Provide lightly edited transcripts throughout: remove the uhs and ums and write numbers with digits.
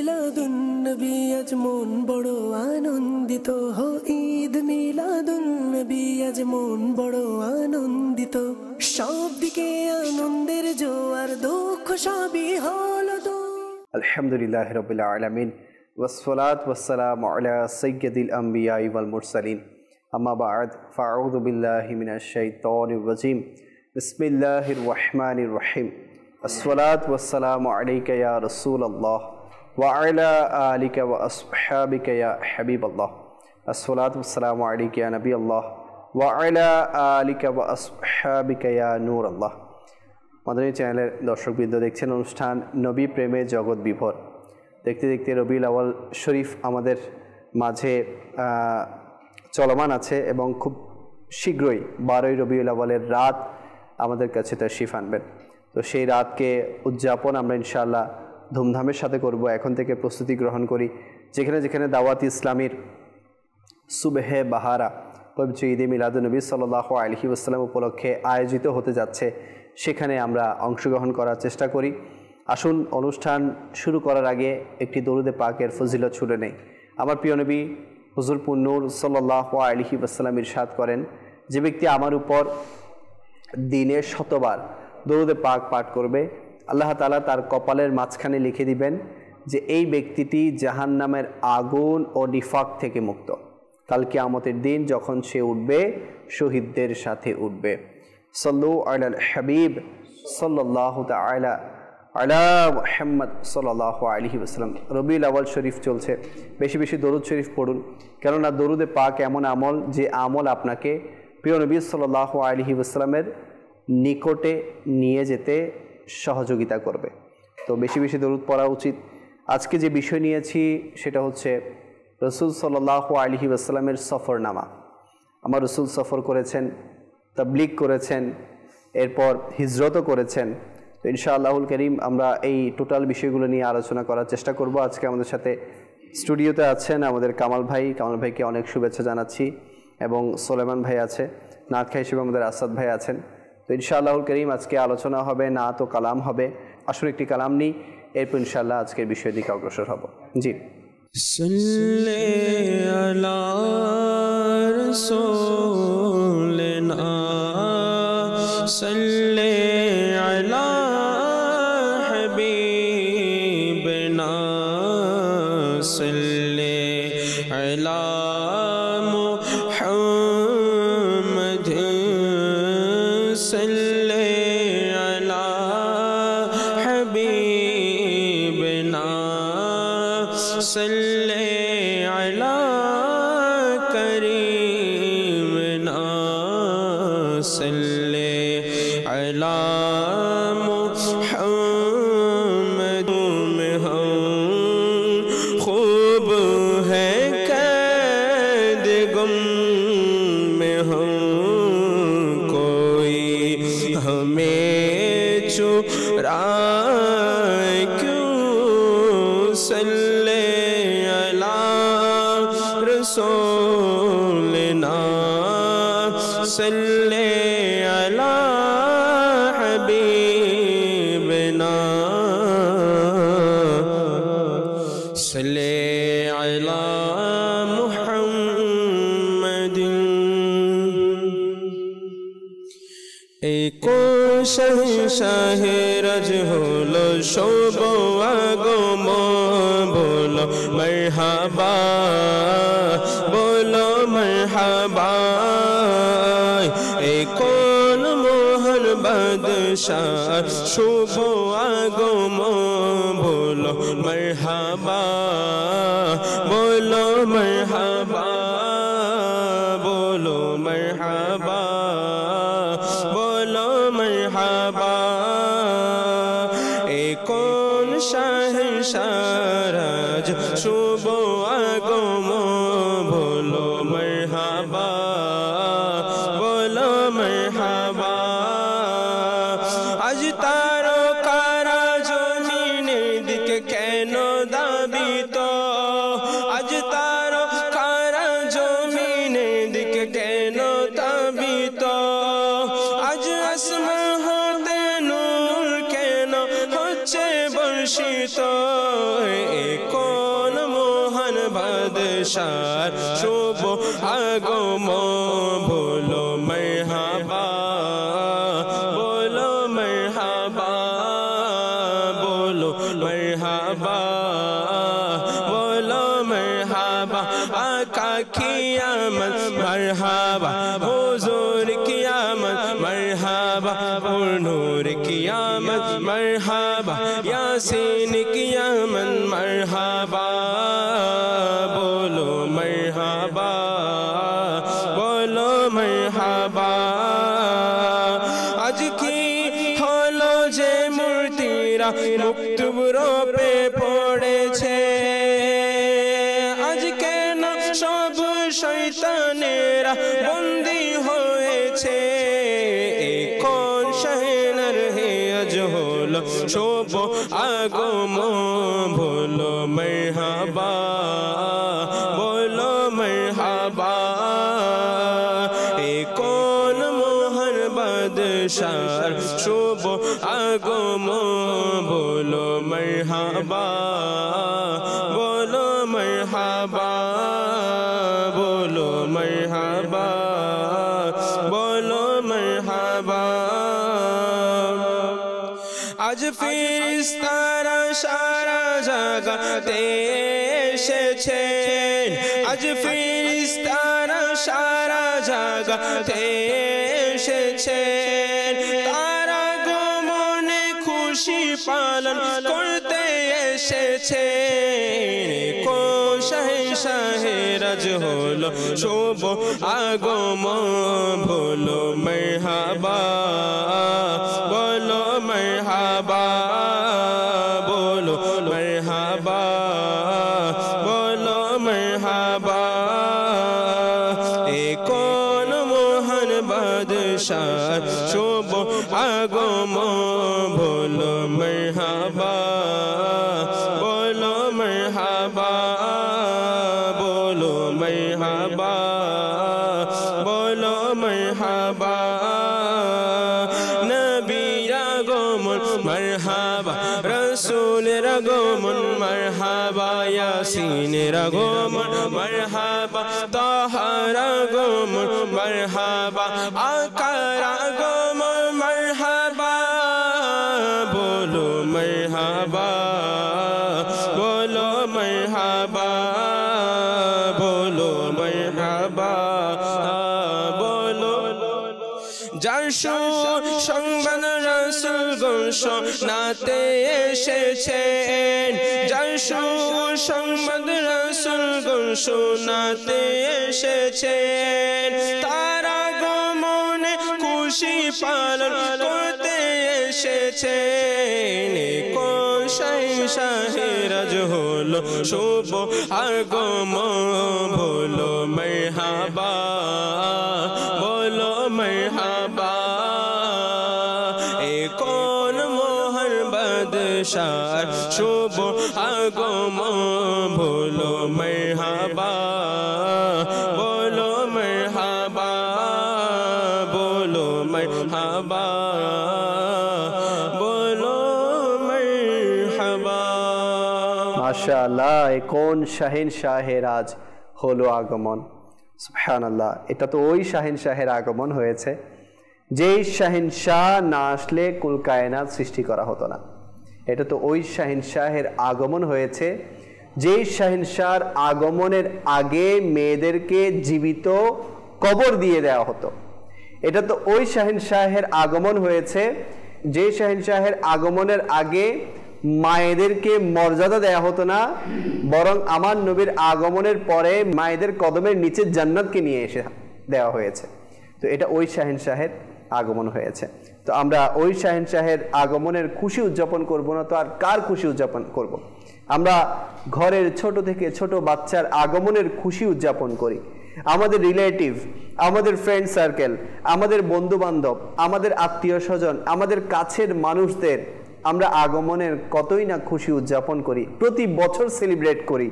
মিলাদুন্নবী আজ মন বড় আনন্দিত হো, ঈদ মিলাদুন্নবী আজ মন বড় আনন্দিত। সব দিকে আনন্দের জোয়ার, দুঃখ সবই হলো দূর। আলহামদুলিল্লাহি রাব্বিল আলামিন ওয়াসসালাতু ওয়াসসালামু আলা সাইয়্যিদিল আমবিয়া ওয়াল মুরসালিন, আম্মা বা'দ, ফাআউযু বিল্লাহি মিনাশ শাইতানির রাজীম। বিসমিল্লাহির রহমানির রহিম। আসসালাতু ওয়াসসালামু আলাইকা ইয়া রাসূলুল্লাহ ওয়া আলা আলিকা ওয়া আসহাবিকা ইয়া হাবিবাল্লাহ। আসসালাতু ওয়াসসালামু আলাইকা ইয়া নবিয়াল্লাহ ওয়া আলা আলিকা ওয়া আসহাবিকা ইয়া নূরাল্লাহ। মাদানী চ্যানেলের দর্শকবৃন্দ, দেখছেন অনুষ্ঠান নবী প্রেমে জগৎ বিভোর। দেখতে দেখতে রবিউল আউয়াল শরীফ আমাদের মাঝে চলমান আছে এবং খুব শীঘ্রই 12ই রবিউল আউয়ালের রাত আমাদের কাছে তাশরিফ আনবেন। তো সেই রাতকে উদযাপন আমরা ইনশাআল্লাহ ধুমধামের সাথে করব। এখন থেকে প্রস্তুতি গ্রহণ করি। যেখানে যেখানে দাওয়াত ইসলামীর সুবহে বাহারা পবিত্র ঈদে মিলাদুন্নবী সাল্লাল্লাহু আলাইহি ওয়াসাল্লাম উপলক্ষে আয়োজিত হতে যাচ্ছে, সেখানে আমরা অংশগ্রহণ করার চেষ্টা করি। আসুন অনুষ্ঠান শুরু করার আগে একটি দরুদে পাকের ফজিলত শুনে নেই। আমার প্রিয় নবী হুজুর পুন্নুর সাল্লাল্লাহু আলাইহি ওয়াসাল্লাম ইরশাদ করেন, যে ব্যক্তি আমার উপর দিনে 100বার দরুদে পাক পাঠ করবে, আল্লাহ তাআলা তার কপালের মাঝখানে লিখে দিবেন যে এই ব্যক্তিটি জাহান্নামের আগুন ও নিফাক থেকে মুক্ত। কাল কিয়ামতের দিন যখন সে উঠবে, শহীদদের সাথে উঠবে। সাল্লু আলাল হাবিব সাল্লাল্লাহু তাআলা আলা মুহাম্মদ সাল্লাল্লাহু আলাইহি ওয়াসাল্লাম। রবিউল আউয়াল শরীফ চলছে, বেশি বেশি দরুদ শরীফ পড়ুন, কেননা দরুদে পাক এমন আমল যে আমল আপনাকে প্রিয় নবী সাল্লাল্লাহু আলাইহি ওয়াসাল্লামের নিকটে নিয়ে যেতে সহযোগিতা করবে। তো বেশি বেশি দরুদ পড়া উচিত। আজকে যে বিষয় নিয়েছি সেটা হচ্ছে রাসূল সাল্লাল্লাহু আলাইহি ওয়াসাল্লামের সফরনামা। আমার রাসূল সফর করেছেন, তাবলীগ করেছেন, এরপর হিজরতও করেছেন। তো ইনশাআল্লাহুল কারীম আমরা এই টোটাল বিষয়গুলো নিয়ে আলোচনা করার চেষ্টা করব। আজকে আমাদের সাথে স্টুডিওতে আছেন আমাদের কামাল ভাই। কামাল ভাইকে অনেক শুভেচ্ছা জানাচ্ছি, এবং সোলেমান ভাই আছে, নাত খাই হিসেবে আমাদের আসাদ ভাই আছেন। তো ইনশাআল্লাহুল কারীম আজকে আলোচনা হবে, নাত ও কালাম হবে। আসলে একটি কালাম নিই, এরপর ইনশাআল্লাহ আজকের বিষয়ের দিকে অগ্রসর হব। জি। সাল্লি আলা রাসূলিনা সাল্লি আলা হাবিবিনা সাল্লি আলা মুহাম্মাদ সাল্লি আলা হাবিবিনা সাল্লি আলা করিমনা সাল্লি আলা মুহাম্মদ में हम खूब है कैद गम में हम कोई हमें चुराए क्यों सल्ले अला रसूलिना सल्ले अला हबीबिना सल्ले अला मुहम्मदिन। शहंशाह रज होलो शोभो आगम बोलो मरहबा, बोलो मरहबा। कौन मोहन बादशाह शोभो आगम बोलो मरहबा, बोलो मरहबा, बोलो मरहबा, बोलो मरहबा। कौन शाहंशाह शुभो आगम बोलो मरहबा, बोलो मरहबा। आज तारो कारा जमीনের দিকে কেন দাবিত, আজ তারো কারা জমিনের দিকে কেন দাবিত। আজ আসমান হতে নূর কেন হচ্ছে বর্ষিত। বাদশার শুভ আগমন বলো মারহাবা বলো মারহাবা বলো মারহাবা বলো মারহাবা আকা কিয়ামত মারহাবা হুজুর কিয়ামত মারহাবা নূর কিয়ামত মারহাবা ইয়াসিন কিয়ামত মারহাবা বলো মারহাবা বলো মারহাবা আজ কি হলো যে মূর্তিরা মুক্তব রূপে পড়েছে আজ কেন সব শয়তানেরা বন্দী হয়েছে কোন শহর হে আজ হলো শুভ আগমন বলো মারহাবা বলো মারহাবা কোন মোহন বাদশার শুভ আগমন বলো মারহাবা বলো মারহাবা বলো মারহাবা বলো মারহাবা আজ ফেরেশতারা সারা জগতে এসেছেন আজ ফেরেশতারা সারা জগতে এসেছেন তারা আগমনে খুশি পালন করতে এসেছেন কোন শাহের আজ হলো শুভ আগমন বলো মারহাবা বলো মারহাবা বলো মারহাবা বলো মারহাবা কোন মোহন বাদশার শুভ আগমন বলো মারহাবা বলো মারহাবা বলো মারহাবা বলো মারহাবা নবীর আগমন মারহাবা রাসূলের আগমন মারহাবা ইয়াসিনের আগমন মারহাবা তাহার আগমন মারহাবা আকার আগমন মারহাবা বলো মারহাবা বলো মারহাবা বলো মারহাবা বলো যার সংবাদ রাসূলগণ শোনাতে এসেছেন যার সংবাদ রাসূলগণ শোনাতে এসেছেন তার আগমনে খুশি পালন করতে এসেছেন কোন শাহের আজ হলো শুভ আগমন বলো মারহাবা বলো মারহাবা কোন মোহন বাদশার শুভ আগমন বলো মারহাবা বলো মারহাবা বলো মারহাবা বলো মারহাবা মাশাআল্লাহ কোন শাহের আজ হলো আগমন সুবহানাল্লাহ এটা তো ওই শাহের আগমন হয়েছে যেই শাহ না আসলে কুল কায়নাত সৃষ্টি করা হতো না এটা তো ওই শাহের আগমন হয়েছে যেই শাহর আগমনের আগে মেয়েদেরকে জীবিত কবর দিয়ে দেওয়া হতো এটা তো ওই শাহের আগমন হয়েছে যেই শাহের আগমনের আগে মায়েদেরকে মর্যাদা দেয়া হতো না বরং আমার নবীর আগমনের পরে মায়েদের কদমের নিচে জান্নাতকে নিয়ে এসে দেওয়া হয়েছে তো এটা ওই শাহের আগমন হয়েছে তো আমরা ওই শাহের আগমনের খুশি উদযাপন করব না তো আর কার খুশি উদযাপন করব আমরা ঘরের ছোট থেকে ছোট বাচ্চার আগমনের খুশি উদযাপন করি আমাদের রিলেটিভ আমাদের ফ্রেন্ড সার্কেল আমাদের বন্ধু বান্ধব আমাদের আত্মীয় স্বজন আমাদের কাছের মানুষদের আমরা আগমনের কতই না খুশি উদযাপন করি প্রতি বছর সেলিব্রেট করি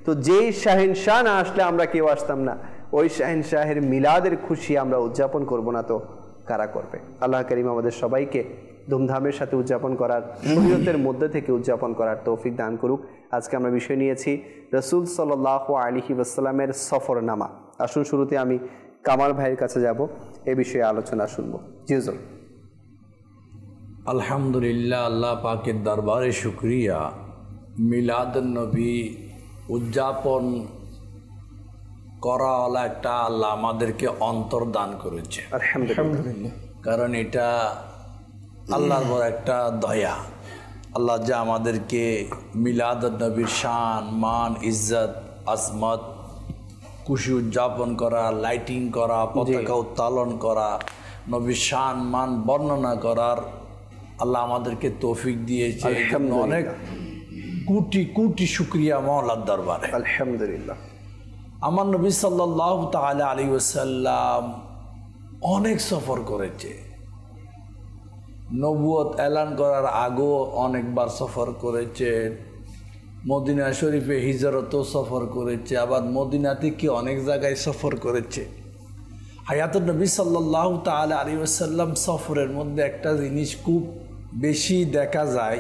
তো যেই শাহ না আসলে আমরা কেউ আসতাম না ওই শাহের মিলাদের খুশি আমরা উদযাপন করব না তো কারা করবে আল্লাহ করিম আমাদের সবাইকে ধুমধামের সাথে উদযাপন করার, শরীয়তের মধ্যে থেকে উদযাপন করার তৌফিক দান করুক। আজকে আমরা বিষয় নিয়েছি রাসূল সাল্লাল্লাহু আলাইহি ওয়াসাল্লামের সফরনামা। আসুন শুরুতে আমি কামাল ভাইয়ের কাছে যাব, এ বিষয়ে আলোচনা শুনবো। জি হুজুর। আলহামদুলিল্লাহ, আল্লাহ পাকের দরবারে শুকরিয়া, মিলাদুন নবী উদযাপন করাওয়ালা একটা আল্লাহ আমাদেরকে অন্তর দান করেছে, আলহামদুলিল্লাহ। কারণ এটা আল্লাহর বড় একটা দয়া। আল্লাহ যা আমাদেরকে মিলাদুন নবীর শান, মান, ইজ্জত, আজমত, খুশি উদযাপন করা, লাইটিং করা, পতাকা উত্তোলন করা, নবীর শান মান বর্ণনা করার আল্লাহ আমাদেরকে তৌফিক দিয়েছে। অনেক কোটি কোটি শুকরিয়া মাওলার দরবারে, আলহামদুলিল্লাহ। আমার নবী সাল্লাল্লাহু তাআলা আলাইহি ওয়াসাল্লাম অনেক সফর করেছে। নবুয়ত এলান করার আগেও অনেকবার সফর করেছে, মদিনা শরীফে হিজরতও সফর করেছে, আবার মদিনা থেকে অনেক জায়গায় সফর করেছে। হায়াতুন নবী সাল্লাল্লাহু তাআলা আলাইহি ওয়াসাল্লাম সফরের মধ্যে একটা জিনিস খুব বেশি দেখা যায়,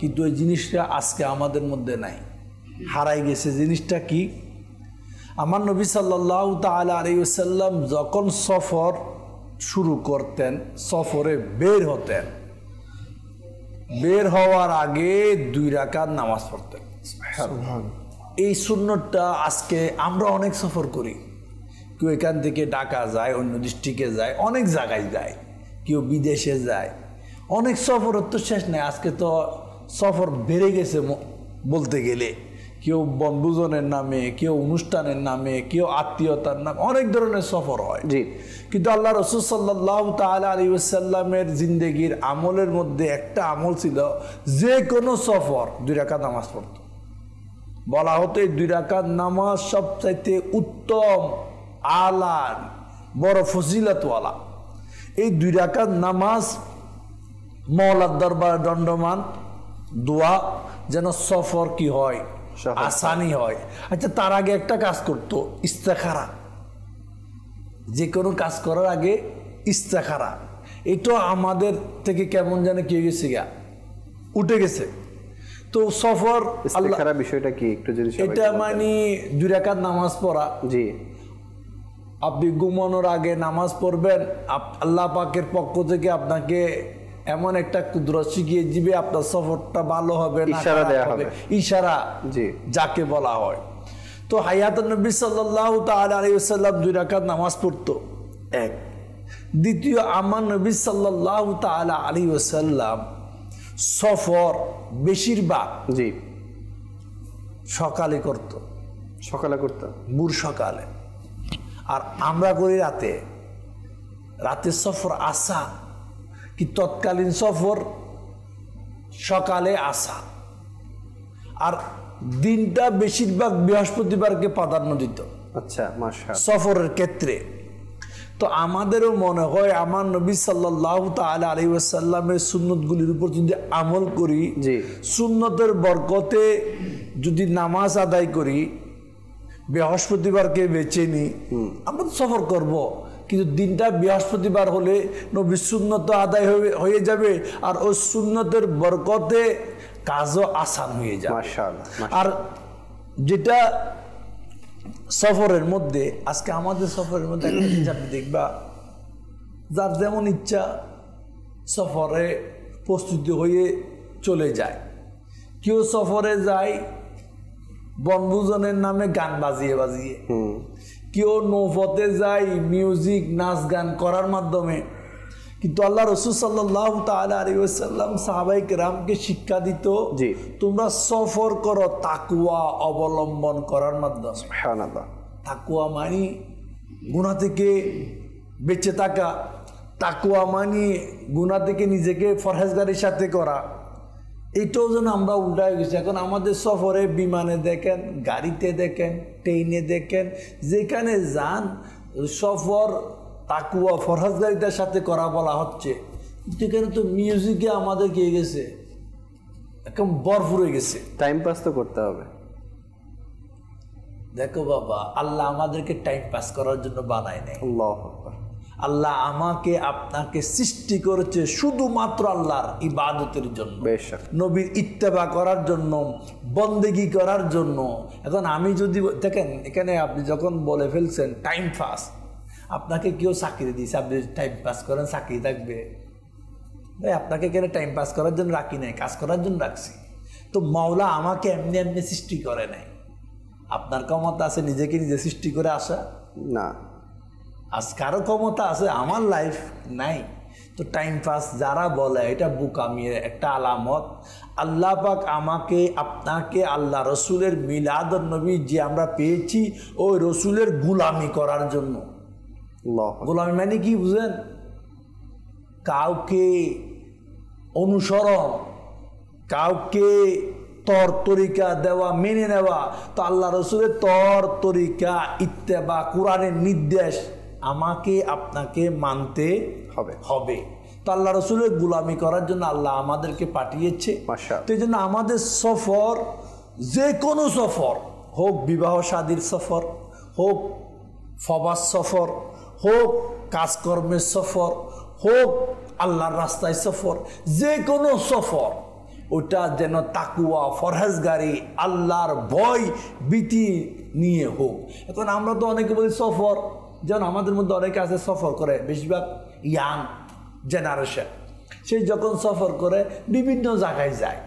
কিন্তু ওই জিনিসটা আজকে আমাদের মধ্যে নাই, হারাই গেছে। জিনিসটা কি? আমার নবী সাল্লাল্লাহু তাআলা আলাইহি ওয়াসাল্লাম যখন সফর শুরু করতেন, সফরে বের হতেন, বের হওয়ার আগে 2 রাকাত নামাজ পড়তেন। এই সুন্নতটা আজকে আমরা অনেক সফর করি, কেউ এখান থেকে ঢাকা যায়, অন্য ডিস্ট্রিক্টে যায়, অনেক জায়গায় যায়, কেউ বিদেশে যায়, অনেক সফরের তো শেষ নেই। আজকে তো সফর বেড়ে গেছে বলতে গেলে, কেউ বনভোজনের নামে, কেউ অনুষ্ঠানের নামে, কেউ আত্মীয়তার নামে, অনেক ধরনের সফর হয়। জি। কিন্তু আল্লাহ রাসূল সাল্লাল্লাহু তাআলা আলাইহি ওয়াসাল্লামের জিন্দেগির আমলের মধ্যে একটা আমল ছিল, যে কোনো সফর 2 রাকাত নামাজ পড়ত। বলা হতো এই 2 রাকাত নামাজ সবচাইতে উত্তম, আলা, বড় ফজিলতওয়ালা। এই 2 রাকাত নামাজ মাওলার দরবারে দণ্ডমান দোয়া, যেন সফর কি হয়, আসানি হয়। আচ্ছা, তার আগে একটা কাজ করতো, ইস্তেখারা। যে কোনো কাজ করার আগে ইস্তেখারা। এটা আমাদের থেকে কেমন জানে কি গেছে, উঠে গেছে। তো সফর ইস্তেখারা বিষয়টা কি একটু যদি? এটা মানে 2 রাকাত নামাজ পড়া। জি। আপনি ঘুমানোর আগে নামাজ পড়বেন, আল্লাহ পাকের পক্ষ থেকে আপনাকে এমন একটা কুদরত শিখিয়ে দিবে, আপনার সফরটা ভালো হবে না, ইশারা দেয়া হবে। ইশারা, জি, যাকে বলা হয়। তো হায়াতুন নবী সাল্লাল্লাহু তাআলা আলাইহি ওয়াসাল্লাম 2 রাকাত নামাজ পড়তো, এক। দ্বিতীয়, আমার নবী সাল্লাল্লাহু তাআলা আলাইহি ওয়াসাল্লাম সফর বেশিরভাগ জি সকালে করত। সকালে করতো, ভোর সকালে। আর আমরা করি রাতে। রাতের সফর আসা কি তৎকালীন সফর সকালে আসা। আর দিনটা বেশিরভাগ বৃহস্পতিবারকে প্রাধান্য দিত। আচ্ছা, মাশাআল্লাহ, সফরের ক্ষেত্রে। তো আমাদেরও মনে হয় আমার নবী সাল্লাল্লাহু তাআলা আলাইহি ওয়াসাল্লামের সুন্নতগুলির উপর যদি আমল করি, জি, সুন্নতের বরকতে যদি নামাজ আদায় করি, বৃহস্পতিবারকে বেছে নিই, আমরা তো সফর করব। কিন্তু দিনটা বৃহস্পতিবার হলে নবীর সুন্নত আদায় হয়ে যাবে, আর ওই সুন্নতের বরকতে কাজও আসান হয়ে যাবে। মাশাআল্লাহ। আর যেটা সফরের মধ্যে, আজকে আমাদের সফরের মধ্যে একটা জিনিস আপনি দেখবা, যার যেমন ইচ্ছা সফরে প্রস্তুতি হয়ে চলে যায়। কেউ সফরে যায় বনভোজনের নামে গান বাজিয়ে বাজিয়ে, কেউ নৌপথে যায় মিউজিক, নাচ গান করার মাধ্যমে। কিন্তু আল্লাহ রাসূল সাল্লাল্লাহু তাআলা আলাইহি ওয়াসাল্লাম সাহাবায়ে কেরামকে শিক্ষা দিত, তোমরা সফর করো তাকওয়া অবলম্বন করার মাধ্যমে। সুবহানাল্লাহ। তাকওয়া মানে গুনাহ থেকে বেঁচে থাকা, তাকওয়া মানে গুনাহ থেকে নিজেকে পরহেজগারির সাথে করা। এটাও যেন আমরা উল্টায় গেছি। এখন আমাদের সফরে বিমানে দেখেন, গাড়িতে দেখেন, ট্রেনে দেখেন, যেখানে যান সফর তাকওয়া ফরহাজগারিতার সাথে করা বলা হচ্ছে। যেখানে তো মিউজিকে আমাদের কে গেছে, একদম ভরপুর হয়ে গেছে। টাইম পাস তো করতে হবে। দেখো বাবা, আল্লাহ আমাদেরকে টাইম পাস করার জন্য বানায় নাই। আল্লাহু আকবার। আল্লাহ আমাকে আপনাকে সৃষ্টি করেছে শুধুমাত্র আল্লাহর ইবাদতের জন্য, নবীর ইত্তেবা করার জন্য, বন্দেগি করার জন্য। এখন আমি যদি দেখেন এখানে আপনি যখন বলে ফেলছেন টাইম পাস, আপনাকে কেউ চাকরি দিয়েছে, আপনি টাইম পাস করেন চাকরি থাকবে ভাই? আপনাকে এখানে টাইম পাস করার জন্য রাখি নাই, কাজ করার জন্য রাখছি। তো মাওলা আমাকে এমনি এমনি সৃষ্টি করে নাই। আপনার ক্ষমতা আছে নিজেকে নিজে সৃষ্টি করে আসা? না। আজ কারো ক্ষমতা আছে, আমার লাইফ নাই। তো টাইম পাস যারা বলে এটা বোকামির একটা আলামত। আল্লাহ পাক আমাকে আপনাকে আল্লাহ রসুলের মিলাদুন নবী যে আমরা পেয়েছি ওই রসুলের গুলামি করার জন্য। গোলামি মানে কি বুঝেন? কাউকে অনুসরণ, কাউকে তর তরিকা দেওয়া, মেনে নেওয়া। তো আল্লাহ রসুলের তর তরিকা ইত্তেবা, কোরআনের নির্দেশ আমাকে আপনাকে মানতে হবে। তো আল্লাহ রসুলের গুলামি করার জন্য আল্লাহ আমাদেরকে পাঠিয়েছে। তো এই জন্য আমাদের সফর, যে কোনো সফর হোক, বিবাহ শাদীর সফর হোক, ফবাস সফর হোক, কাজকর্মের সফর হোক, আল্লাহর রাস্তায় সফর, যে কোনো সফর, ওটা যেন তাকুয়া, ফরহেজগারি, আল্লাহর ভয় ভীতি নিয়ে হোক। এখন আমরা তো অনেকে বলি সফর, যেন আমাদের মধ্যে অনেকে আছে সফর করে, বেশিরভাগ ইয়াং জেনারেশন, সেই যখন সফর করে বিভিন্ন জায়গায় যায়,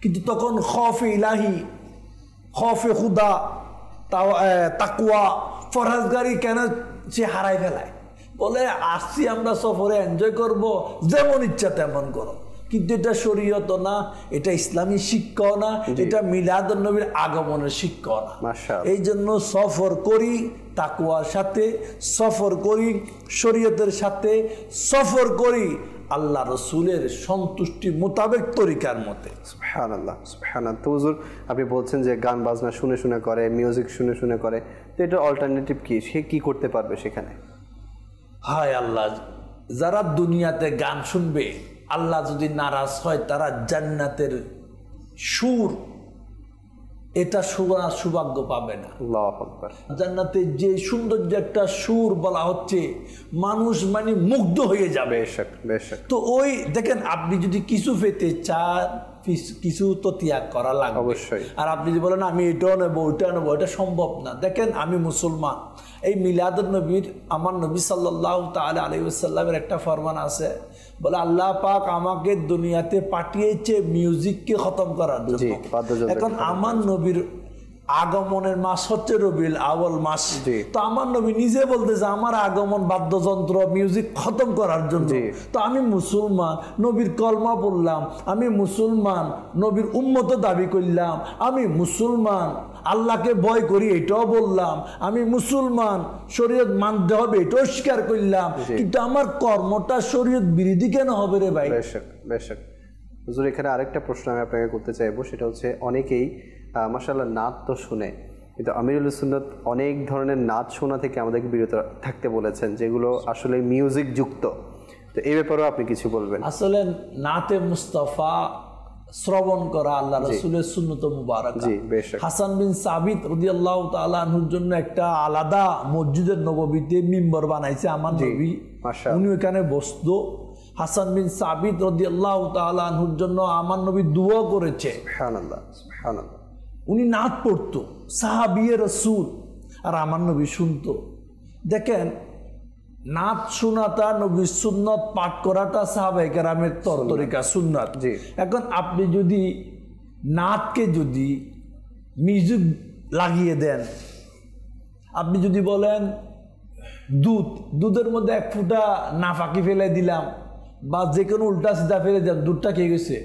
কিন্তু তখন খৌফে ইলাহি, খৌফে খুদা, তাকুয়া, ফরহেজগারি কেন সে হারাই ফেলায়? বলে আসছি আমরা সফরে, এনজয় করব, যেমন ইচ্ছা তেমন করো। কিন্তু এটা শরীয়ত না, এটা ইসলামী শিক্ষাও না, এটা মিলাদুন নবীর আগমনের শিক্ষা না। এই জন্য সফর করি তাকওয়ার সাথে, সফর করি শরীয়তের সাথে, সফর করি আল্লাহ রসুলের সন্তুষ্টি মোতাবেক তরিকার মতে। সুবহানাল্লাহ, সুবহানাল্লাহ। তো হুজুর আপনি বলছেন যে গান বাজনা শুনে শুনে করে, মিউজিক শুনে শুনে করে, তো এটা অল্টারনেটিভ কি? সে কি করতে পারবে সেখানে? হায় আল্লাহ, যারা দুনিয়াতে গান শুনবে, আল্লাহ যদি নারাজ হয় তারা জান্নাতের সুর এটা শোনার সৌভাগ্য পাবে না। আল্লাহু আকবার। জান্নাতে যে সৌন্দর্য একটা সুর বলা হচ্ছে, মানুষ মানে মুগ্ধ হয়ে যাবে। তো ওই দেখেন, আপনি যদি কিছু পেতে চান, কিছু তো ত্যাগ করা লাগবে অবশ্যই। আর আপনি যদি বলেন আমি এটাও নেবো ওইটাও নেবো, এটা সম্ভব না। দেখেন আমি মুসলমান, এই মিলাদুন নবীর আমার নবী সাল্লাল্লাহু তাআলা আলাইহি ওয়াসাল্লামের একটা ফরমান আছে, বলে আল্লাহ পাক আমাকে দুনিয়াতে পাঠিয়েছে মিউজিককে খতম করার জন্য। এখন আমার নবীর আগমনের মাস হচ্ছে রবিউল আউয়াল মাস। তো আমার নবী নিজে বলতেছে আমার আগমন বাদ্যযন্ত্র মিউজিক খতম করার জন্য। তো আমি মুসলমান, নবীর কলমা বললাম, আমি মুসলমান, নবীর উম্মত দাবি করলাম, আমি মুসলমান, আল্লাহকে ভয় করি এটাও বললাম, আমি মুসলমান, শরীয়ত মানতে হবে এটাও স্বীকার করলাম, কিন্তু আমার কর্মটা শরীয়ত বিরোধী কেন হবে রে ভাই? বেশক বেশক। হুজুর এখানে আরেকটা প্রশ্ন আমি আপনাকে করতে চাইবো, সেটা হচ্ছে অনেকেই মাশাআল্লাহ নাচ তো শুনে, কিন্তু আমিরুল সুন্নাত অনেক ধরনের নাচ শোনা থেকে আমাদেরকে বিরত থাকতে বলেছেন, যেগুলো আসলে মিউজিক যুক্ত। তো এই ব্যাপারেও আপনি কিছু বলবেন? আসলে নাতে মুস্তাফা শ্রবণ করা আল্লাহ রাসূলের সুন্নত মুবারক। হাসান বিন সাবিত রাদিয়াল্লাহু তাআলা আনহুর জন্য একটা আলাদা মসজিদের নববীতে মিম্বর বানাইছে আমার নবী, উনি ওখানে বসতো। হাসান বিন সাবিত রাদিয়াল্লাহু তাআলা আনহুর জন্য আমার নবী দোয়া করেছে। সুবহানাল্লাহ, সুবহানাল্লাহ। উনি নাচ পড়তো, সাহাবিয়ে রাসূল, আর আমার নবী শুনতো। দেখেন নাচ শোনাটা, নবীর সুন্নত পাঠ করাটা সাহাবায়ে কেরামের তরিকা সুন্নাত। এখন আপনি যদি নাচকে যদি মিউজিক লাগিয়ে দেন, আপনি যদি বলেন দুধের মধ্যে এক ফুটা নাফাকি ফেলে দিলাম বা যে কোনো উল্টা সিধা ফেলে দিলাম, দুধটা খেয়ে গেছে,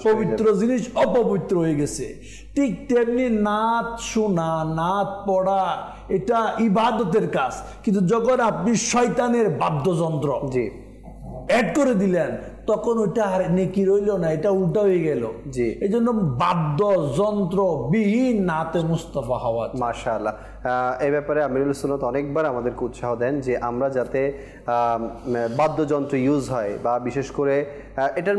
পবিত্র জিনিস অপবিত্র হয়ে গেছে। ঠিক তেমনি নাচ শোনা, নাচ পড়া এটা ইবাদতের কাজ, কিন্তু যখন আপনি শয়তানের বাদ্যযন্ত্র অ্যাড করে দিলেন, তখন ওইটা আর নেকি রইল না, এটা উল্টা হয়ে গেল। জি। এই জন্য বাদ্য যন্ত্র বিহীন নাতে মুস্তাফা হওয়া। মাশাআল্লাহ, এই ব্যাপারে আমিরুল সুন্নাত অনেকবার আমাদেরকে উৎসাহ দেন যে আমরা যাতে বাদ্যযন্ত্র ইউজ হয় বা বিশেষ করে এটার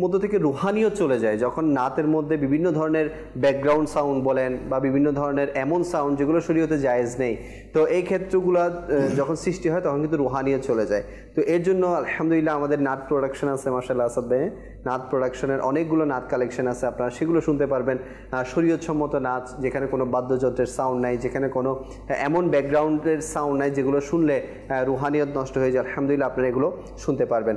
মধ্যে থেকে রুহানিও চলে যায়। যখন নাতের মধ্যে বিভিন্ন ধরনের ব্যাকগ্রাউন্ড সাউন্ড বলেন বা বিভিন্ন ধরনের এমন সাউন্ড যেগুলো শরীয়তে জায়েজ নেই, তো এই ক্ষেত্রগুলো যখন সৃষ্টি হয় তখন কিন্তু রুহানিও চলে যায়। তো এর জন্য আলহামদুলিল্লাহ আমাদের নাত প্রোডাকশন আছে, মাশাআল্লাহ আসাদ ভাই, নাত প্রোডাকশনের অনেকগুলো নাত কালেকশন আছে, আপনারা সেগুলো শুনতে পারবেন। শরীয়তসম্মত নাচ, যেখানে কোনো বাদ্যযন্ত্রের সাউন্ড নাই, যেখানে কোনো এমন ব্যাকগ্রাউন্ডের সাউন্ড নাই যেগুলো শুনলে রুহানিয়ত নষ্ট হয়ে যায়, আলহামদুলিল্লাহ আপনারা এগুলো শুনতে পারবেন।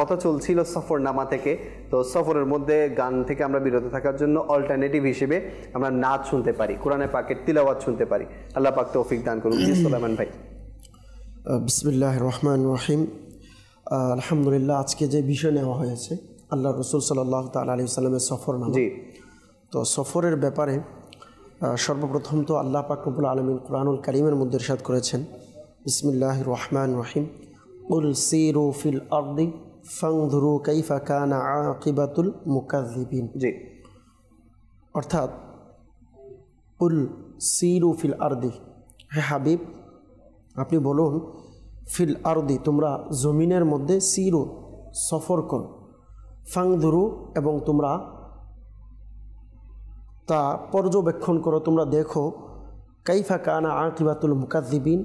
কথা চলছিল সফরনামা থেকে, তো সফরের মধ্যে গান থেকে আমরা বিরত থাকার জন্য অল্টারনেটিভ হিসেবে আমরা নাচ শুনতে পারি, কোরআনে পাকের তিলাওয়াত শুনতে পারি। আল্লাহ পাক তৌফিক দান করুন। জি সুলাইমান ভাই। বিসমিল্লাহির রহমানির রহিম। আলহামদুলিল্লাহ, আজকে যে বিষয় নেওয়া হয়েছে আল্লাহ রসুল সাল্লাল্লাহু তাআলা আলাইহি ওয়াসাল্লামের সফরনামা। জি। তো সফরের ব্যাপারে সর্বপ্রথম তো আল্লাহ পাক রব্বুল আলামিন কুরআনুল কারীমের মধ্যে ইরশাদ করেছেন, বিসমিল্লাহির রহমানির রহিম, কুল সিরু ফিল আরদি ফানজুরু কাইফা কানা আকিবাতুল মুকাজ্জিবিন। জি। অর্থাৎ কুল সিরু ফিল আরদি, হে হাবিব আপনি বলুন, ফিল আরদি তোমরা জমিনের মধ্যে, সিরু সফর করো, ফাংদুরু এবং তোমরা তা পর্যবেক্ষণ করো, তোমরা দেখো, কাইফা কানা আকিবাতুল মুকাজ্জিবিন,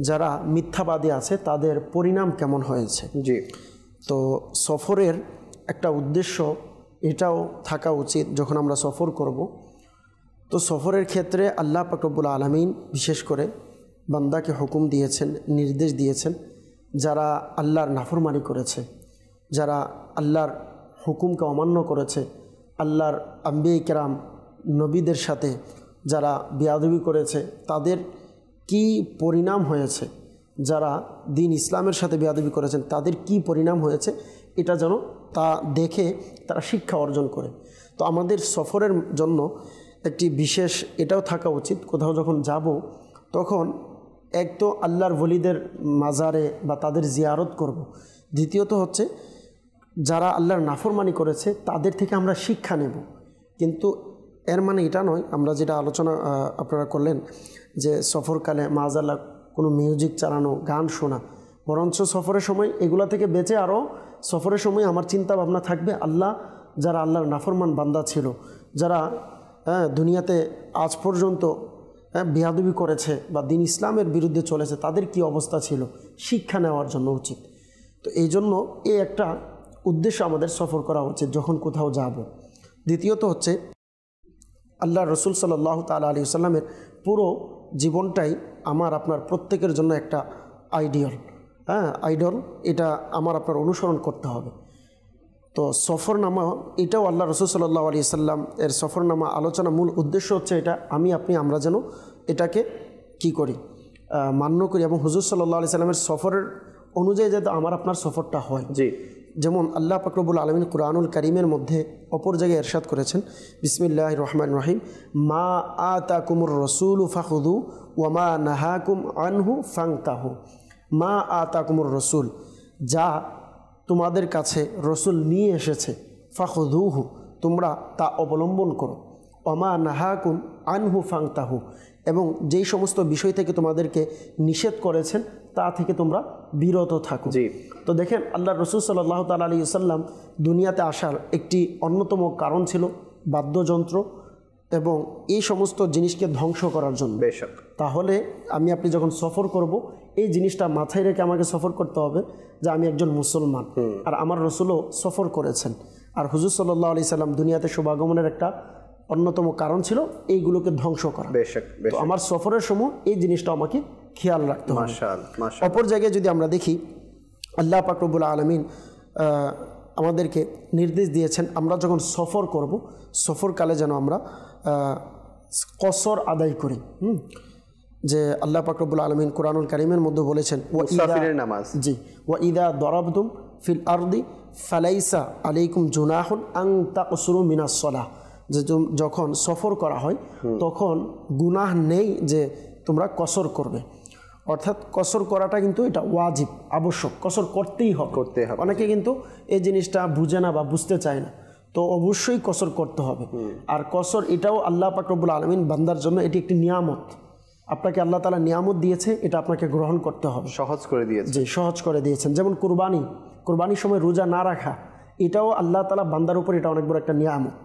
যারা মিথ্যাবাদী আছে তাদের পরিণাম কেমন হয়েছে। জি। তো সফরের একটা উদ্দেশ্য এটাও থাকা উচিত যখন আমরা সফর করব। তো সফরের ক্ষেত্রে আল্লাহ পাক রব্বুল আলামিন বিশেষ করে বান্দাকে হুকুম দিয়েছেন, নির্দেশ দিয়েছেন, যারা আল্লাহর নাফরমানি করেছে, যারা আল্লাহর হুকুমকে অমান্য করেছে, আল্লাহর আম্বিয়া কেরাম নবীদের সাথে যারা বেয়াদবি করেছে, তাদের কি পরিণাম হয়েছে, যারা দিন ইসলামের সাথে বেয়াদবি করেছেন তাদের কি পরিণাম হয়েছে, এটা যেন তা দেখে তারা শিক্ষা অর্জন করে। তো আমাদের সফরের জন্য একটি বিশেষ এটাও থাকা উচিত, কোথাও যখন যাব তখন এক তো আল্লাহর ওলিদের মাজারে বা তাদের জিয়ারত করব, দ্বিতীয়ত হচ্ছে যারা আল্লাহর নাফরমানি করেছে তাদের থেকে আমরা শিক্ষা নেব। কিন্তু এর মানে এটা নয়, আমরা যেটা আলোচনা আপনারা করলেন যে সফরকালে মাআযাল্লাহ কোনো মিউজিক চালানো, গান শোনা, বরঞ্চ সফরের সময় এগুলা থেকে বেঁচে আরও সফরের সময় আমার চিন্তা ভাবনা থাকবে আল্লাহ যারা আল্লাহর নাফরমান বান্দা ছিল, যারা দুনিয়াতে আজ পর্যন্ত বেয়াদবি করেছে বা দিন ইসলামের বিরুদ্ধে চলেছে, তাদের কি অবস্থা ছিল, শিক্ষা নেওয়ার জন্য উচিত। তো এই জন্য এই একটা উদ্দেশ্য আমাদের সফর করা উচিত যখন কোথাও যাব। দ্বিতীয়ত হচ্ছে আল্লাহ রসুল সাল্লাল্লাহু তাআলা আলাইহি ওয়াসাল্লামের পুরো জীবনটাই আমার আপনার প্রত্যেকের জন্য একটা আইডিয়াল, আইডল, এটা আমার আপনার অনুসরণ করতে হবে। তো সফরনামা এটাও আল্লাহ রসুল সাল্লাল্লাহু আলাইহি ওয়াসাল্লাম এর সফরনামা আলোচনা মূল উদ্দেশ্য হচ্ছে এটা আমরা যেন এটাকে কি করি, মান্য করি, এবং হুজুর সাল্লাল্লাহু আলাইহি ওয়াসাল্লামের সফরের অনুযায়ী যাতে আমার আপনার সফরটা হয়। জি। যেমন আল্লাহ পাক রব্বুল আলামিন কুরআনুল কারীমের মধ্যে অপর জায়গায় ইরশাদ করেছেন, বিসমিল্লাহির রহমানির রহিম, মা আতাকুমুর রাসূলু ফাখুযু ওয়া মা নাহাকুম আনহু ফান্তাহু। মা আতাকুমুর রাসূল, যা তোমাদের কাছে রসুল নিয়ে এসেছে, ফাখুযুহু তোমরা তা অবলম্বন করো, ওয়া মা নাহাকুম আনহু ফান্তাহু এবং যেই সমস্ত বিষয় থেকে তোমাদেরকে নিষেধ করেছেন তা থেকে তোমরা বিরত থাকো। জি। তো দেখেন আল্লাহ রসুল সাল্লাল্লাহু তাআলা আলাইহি ওয়াসাল্লাম দুনিয়াতে আসার একটি অন্যতম কারণ ছিল বাদ্যযন্ত্র এবং এই সমস্ত জিনিসকে ধ্বংস করার জন্য। বেশক। তাহলে আপনি যখন সফর করব এই জিনিসটা মাথায় রেখে আমাকে সফর করতে হবে যে আমি একজন মুসলমান, আর আমার রসুলও সফর করেছেন, আর হুজুর সাল্লাল্লাহু আলাইহি সাল্লাম দুনিয়াতে শুভাগমনের একটা অন্যতম কারণ ছিল এইগুলোকে ধ্বংস করা। বেশক। তো আমার সফরের সময় এই জিনিসটা আমাকে খেয়াল রাখতে হবে। মাশাআল্লাহ। অপর জায়গায় যদি আমরা দেখি আল্লাহ পাক রব্বুল আলামিন আমাদেরকে নির্দেশ দিয়েছেন আমরা যখন সফর করব সফরকালে যেন আমরা কসর আদায় করি। যে আল্লাহ পাক রব্বুল আলামিন কুরআনুল কারীমের মধ্যে বলেছেন মুসাফিরের নামাজ। জি, ওয়া ইদা দরাবতুম ফিল আরদি ফালাইসা আলাইকুম জুনাহুন আন তাকসুরু মিনাস সালাহ, যে যখন সফর করা হয় তখন গুনাহ নেই যে তোমরা কসর করবে। অর্থাৎ কসর করাটা কিন্তু এটা ওয়াজিব, আবশ্যক, কসর করতেই হবে। অনেকে কিন্তু এই জিনিসটা বুঝে না বা বুঝতে চায় না, তো অবশ্যই কসর করতে হবে। আর কসর এটাও আল্লাহ পাক রব্বুল আলামিন বান্দার জন্য এটি একটি নিয়ামত, আপনাকে আল্লাহ তাআলা নিয়ামত দিয়েছে, এটা আপনাকে গ্রহণ করতে হবে, সহজ করে দিয়েছে। জি, সহজ করে দিয়েছেন। যেমন কুরবানির সময় রোজা না রাখা, এটাও আল্লাহ তাআলা বান্দার উপর এটা অনেক বড় একটা নিয়ামত।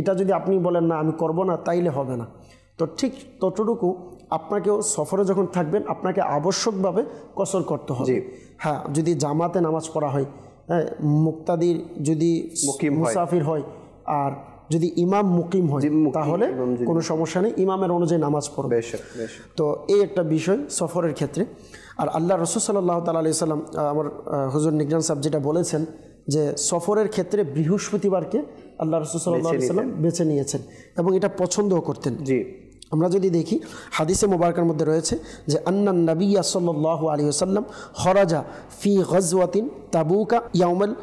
এটা যদি আপনি বলেন না আমি করব না, তাইলে হবে না। তো ঠিক ততটুকু আপনাকেও সফরে যখন থাকবেন আপনাকে আবশ্যকভাবে কসর করতে হবে। হ্যাঁ, যদি জামাতে নামাজ পড়া হয়, হ্যাঁ, মুক্তাদির যদি মুসাফির হয়, আর যদি ইমাম মুকিম হয় তাহলে কোনো সমস্যা নেই, ইমামের অনুযায়ী নামাজ পড়বে। তো এই একটা বিষয় সফরের ক্ষেত্রে। আর আল্লাহ রাসূল সাল্লাল্লাহু তাআলা আলাইহি সাল্লাম, আমার হুজুর নিগরান সাহেব যেটা বলেছেন যে সফরের ক্ষেত্রে বৃহস্পতিবারকে আল্লাহ রাসূল সাল্লাল্লাহু আলাইহি সাল্লাম বেছে নিয়েছেন এবং এটা পছন্দও করতেন। জি, আমরা যদি দেখি হাদিসে মুবারকার মধ্যে রয়েছে যে আন্নান নবিয়্যা সাল্লাল্লাহু আলাইহি ওয়াসাল্লাম খরাজা ফি গজওয়াতিন তাবুকা ইয়াউমাল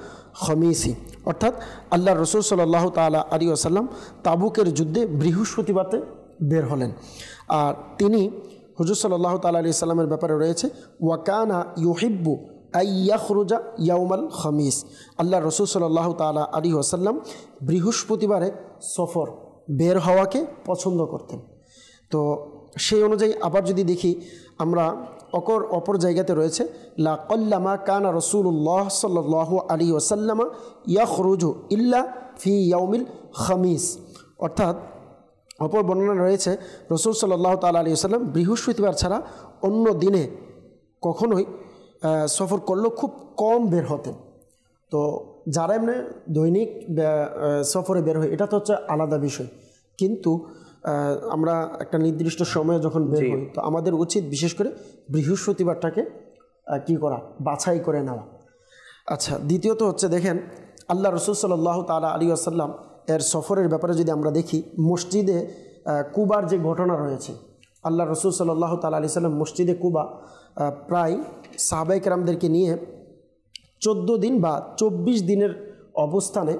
খমিসি, অর্থাৎ আল্লাহ রাসূল সাল্লাল্লাহু তাআলা আলাইহি ওয়াসাল্লাম তাবুকের যুদ্ধে বৃহস্পতিবারে বের হলেন। আর তিনি হুজুর সাল্লাল্লাহু তাআলা আলাইহি সাল্লামের ব্যাপারে রয়েছে ওয়াকানা ইউহিব্বু আইয়াখরুজা ইয়াউমাল খমিস, আল্লাহ রাসূল সাল্লাল্লাহু তাআলা আলাইহি ওয়াসাল্লাম বৃহস্পতিবারে সফর বের হওয়াকে পছন্দ করতেন। তো সেই অনুযায়ী আবার যদি দেখি আমরা অপর জায়গাতে রয়েছে লা কল্লামা কানা রাসূলুল্লাহ সাল্লাল্লাহু আলাইহি ওয়াসাল্লাম ইয়াখরুজু ইল্লা ফি ইয়াউমিল খামিস, অর্থাৎ অপর বর্ণনা রয়েছে রাসূল সাল্লাল্লাহু তাআলা আলাইহি ওয়াসাল্লাম বৃহস্পতিবার ছাড়া অন্য দিনে কখনোই সফর করলেও খুব কম বের হতেন। তো যারা এমনি দৈনিক সফরে বের হয় এটা তো হচ্ছে আলাদা বিষয়, কিন্তু আমরা একটা নির্দিষ্ট সময়ে যখন বের হই তো আমাদের উচিত বিশেষ করে বৃহস্পতিবারটাকে কি করা, বাছাই করে নেওয়া। আচ্ছা, দ্বিতীয়ত হচ্ছে দেখেন আল্লাহ রাসূল সাল্লাল্লাহু তাআলা আলাইহি ওয়াসাল্লাম এর সফরের ব্যাপারে যদি আমরা দেখি, মসজিদে কুবার যে ঘটনা রয়েছে, আল্লাহ রাসূল সাল্লাল্লাহু তাআলা আলাইহি ওয়াসাল্লাম মসজিদে কুবা প্রায় সাহাবায়ে কেরামদেরকে নিয়ে 14 দিন বা 24 দিনের অবস্থানে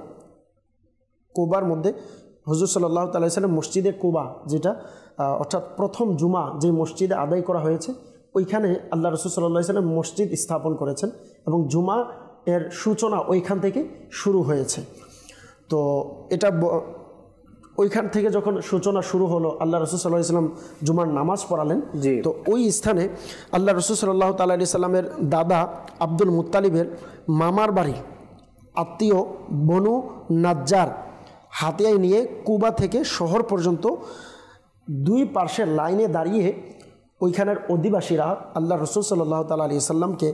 কুবার মধ্যে হুজুর সাল্লাল্লাহু তাআলা আলাইহি ওয়াসাল্লাম মসজিদে কুবা, যেটা অর্থাৎ প্রথম জুমা যে মসজিদে আদায় করা হয়েছে, ওইখানে আল্লাহ রাসূল সাল্লাল্লাহু আলাইহি ওয়াসাল্লাম মসজিদ স্থাপন করেছেন এবং জুমা এর সূচনা ওইখান থেকে শুরু হয়েছে। তো এটা ওইখান থেকে যখন সূচনা শুরু হলো, আল্লাহ রাসূল সাল্লাল্লাহু আলাইহি ওয়াসাল্লাম জুমার নামাজ পড়ালেন। তো ওই স্থানে আল্লাহ রাসূল সাল্লাল্লাহু তাআলা আলাইহি সাল্লামের দাদা আব্দুল মুত্তালিবের মামার বাড়ি আত্মীয় বনু নাজ্জার হাতিয়ায় নিয়ে কুবা থেকে শহর পর্যন্ত দুই পার্শ্বের লাইনে দাঁড়িয়ে ওইখানের অধিবাসীরা আল্লাহ রাসূল সাল্লাল্লাহু তাআলা আলাইহি সাল্লামকে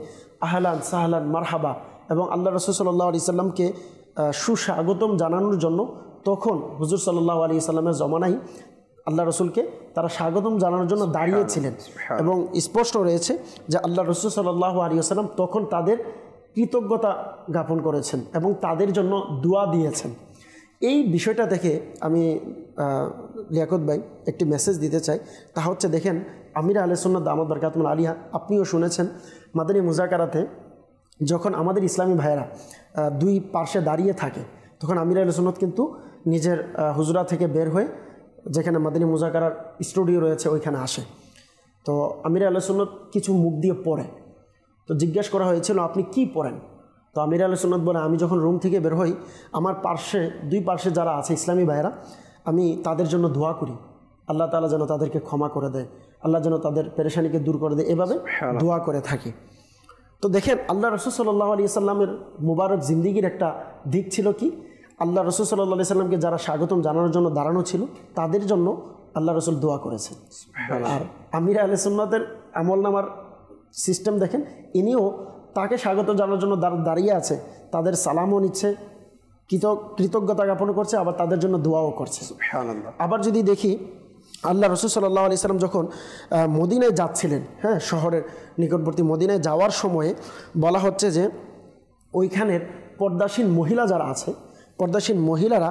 আহলান সাহলান মারহাবা এবং আল্লাহ রাসূল সাল্লাল্লাহু আলাইহি সাল্লামকে সুস্বাগতম জানানোর জন্য তখন হুজুর সাল্লাল্লাহু আলাইহি সাল্লামের জমানায় আল্লাহ রসুলকে তারা স্বাগতম জানানোর জন্য দাঁড়িয়েছিলেন এবং স্পষ্ট রয়েছে যে আল্লাহ রসুল সাল্লাল্লাহু আলাইহি ওয়াসাল্লাম তখন তাদের কৃতজ্ঞতা জ্ঞাপন করেছেন এবং তাদের জন্য দোয়া দিয়েছেন। এই বিষয়টা দেখে আমি লিয়াকত ভাই একটি মেসেজ দিতে চাই, তা হচ্ছে দেখেন আমির আহলে সুন্নাত দামাত বারকাতুহুল আলিয়া, আপনিও শুনেছেন মাদানী মুজাকারাতে যখন আমাদের ইসলামী ভাইয়েরা দুই পার্শ্বে দাঁড়িয়ে থাকে তখন আমির আহলে সুন্নাত কিন্তু নিজের হুজরা থেকে বের হয়ে যেখানে মাদানী মুজাকারার স্টুডিও রয়েছে ওইখানে আসে। তো আমির আহলে সুন্নাত কিছু মুখ দিয়ে পড়ে, তো জিজ্ঞেস করা হয়েছিল আপনি কি পড়েন? তো আমির আহলে সুন্নাত বলে আমি যখন রুম থেকে বের হই আমার পার্শ্বে দুই পার্শ্বে যারা আছে ইসলামী ভাইয়েরা আমি তাদের জন্য দোয়া করি, আল্লাহ তাআলা যেন তাদেরকে ক্ষমা করে দেয়, আল্লাহ যেন তাদের পেরেশানিকে দূর করে দেয়, এভাবে দোয়া করে থাকি। তো দেখেন আল্লাহ রাসূল সাল্লাল্লাহু আলাইহি সাল্লামের মুবারক জিন্দিগির একটা দিক ছিল কি, আল্লাহ রাসূল সাল্লাল্লাহু আলাইহি সাল্লামকে যারা স্বাগতম জানানোর জন্য দাঁড়ানো ছিল তাদের জন্য আল্লাহ রাসূল দোয়া করেছেন। আর আমির আহলে সুন্নাতের আমলনামার সিস্টেম দেখেন, ইনিও তাকে স্বাগত জানানোর জন্য দাঁড়িয়ে আছে, তাদের সালামও নিচ্ছে, কৃতজ্ঞতা জ্ঞাপন করছে, আবার তাদের জন্য দোয়াও করছে। আবার যদি দেখি আল্লাহ রাসূল সাল্লাল্লাহু আলাইহি সাল্লাম যখন মদিনায় যাচ্ছিলেন, হ্যাঁ সাহারের নিকটবর্তী মদিনায় যাওয়ার সময়ে বলা হচ্ছে যে ওইখানের পর্দাসীন মহিলা যারা আছে, পর্দাসীন মহিলারা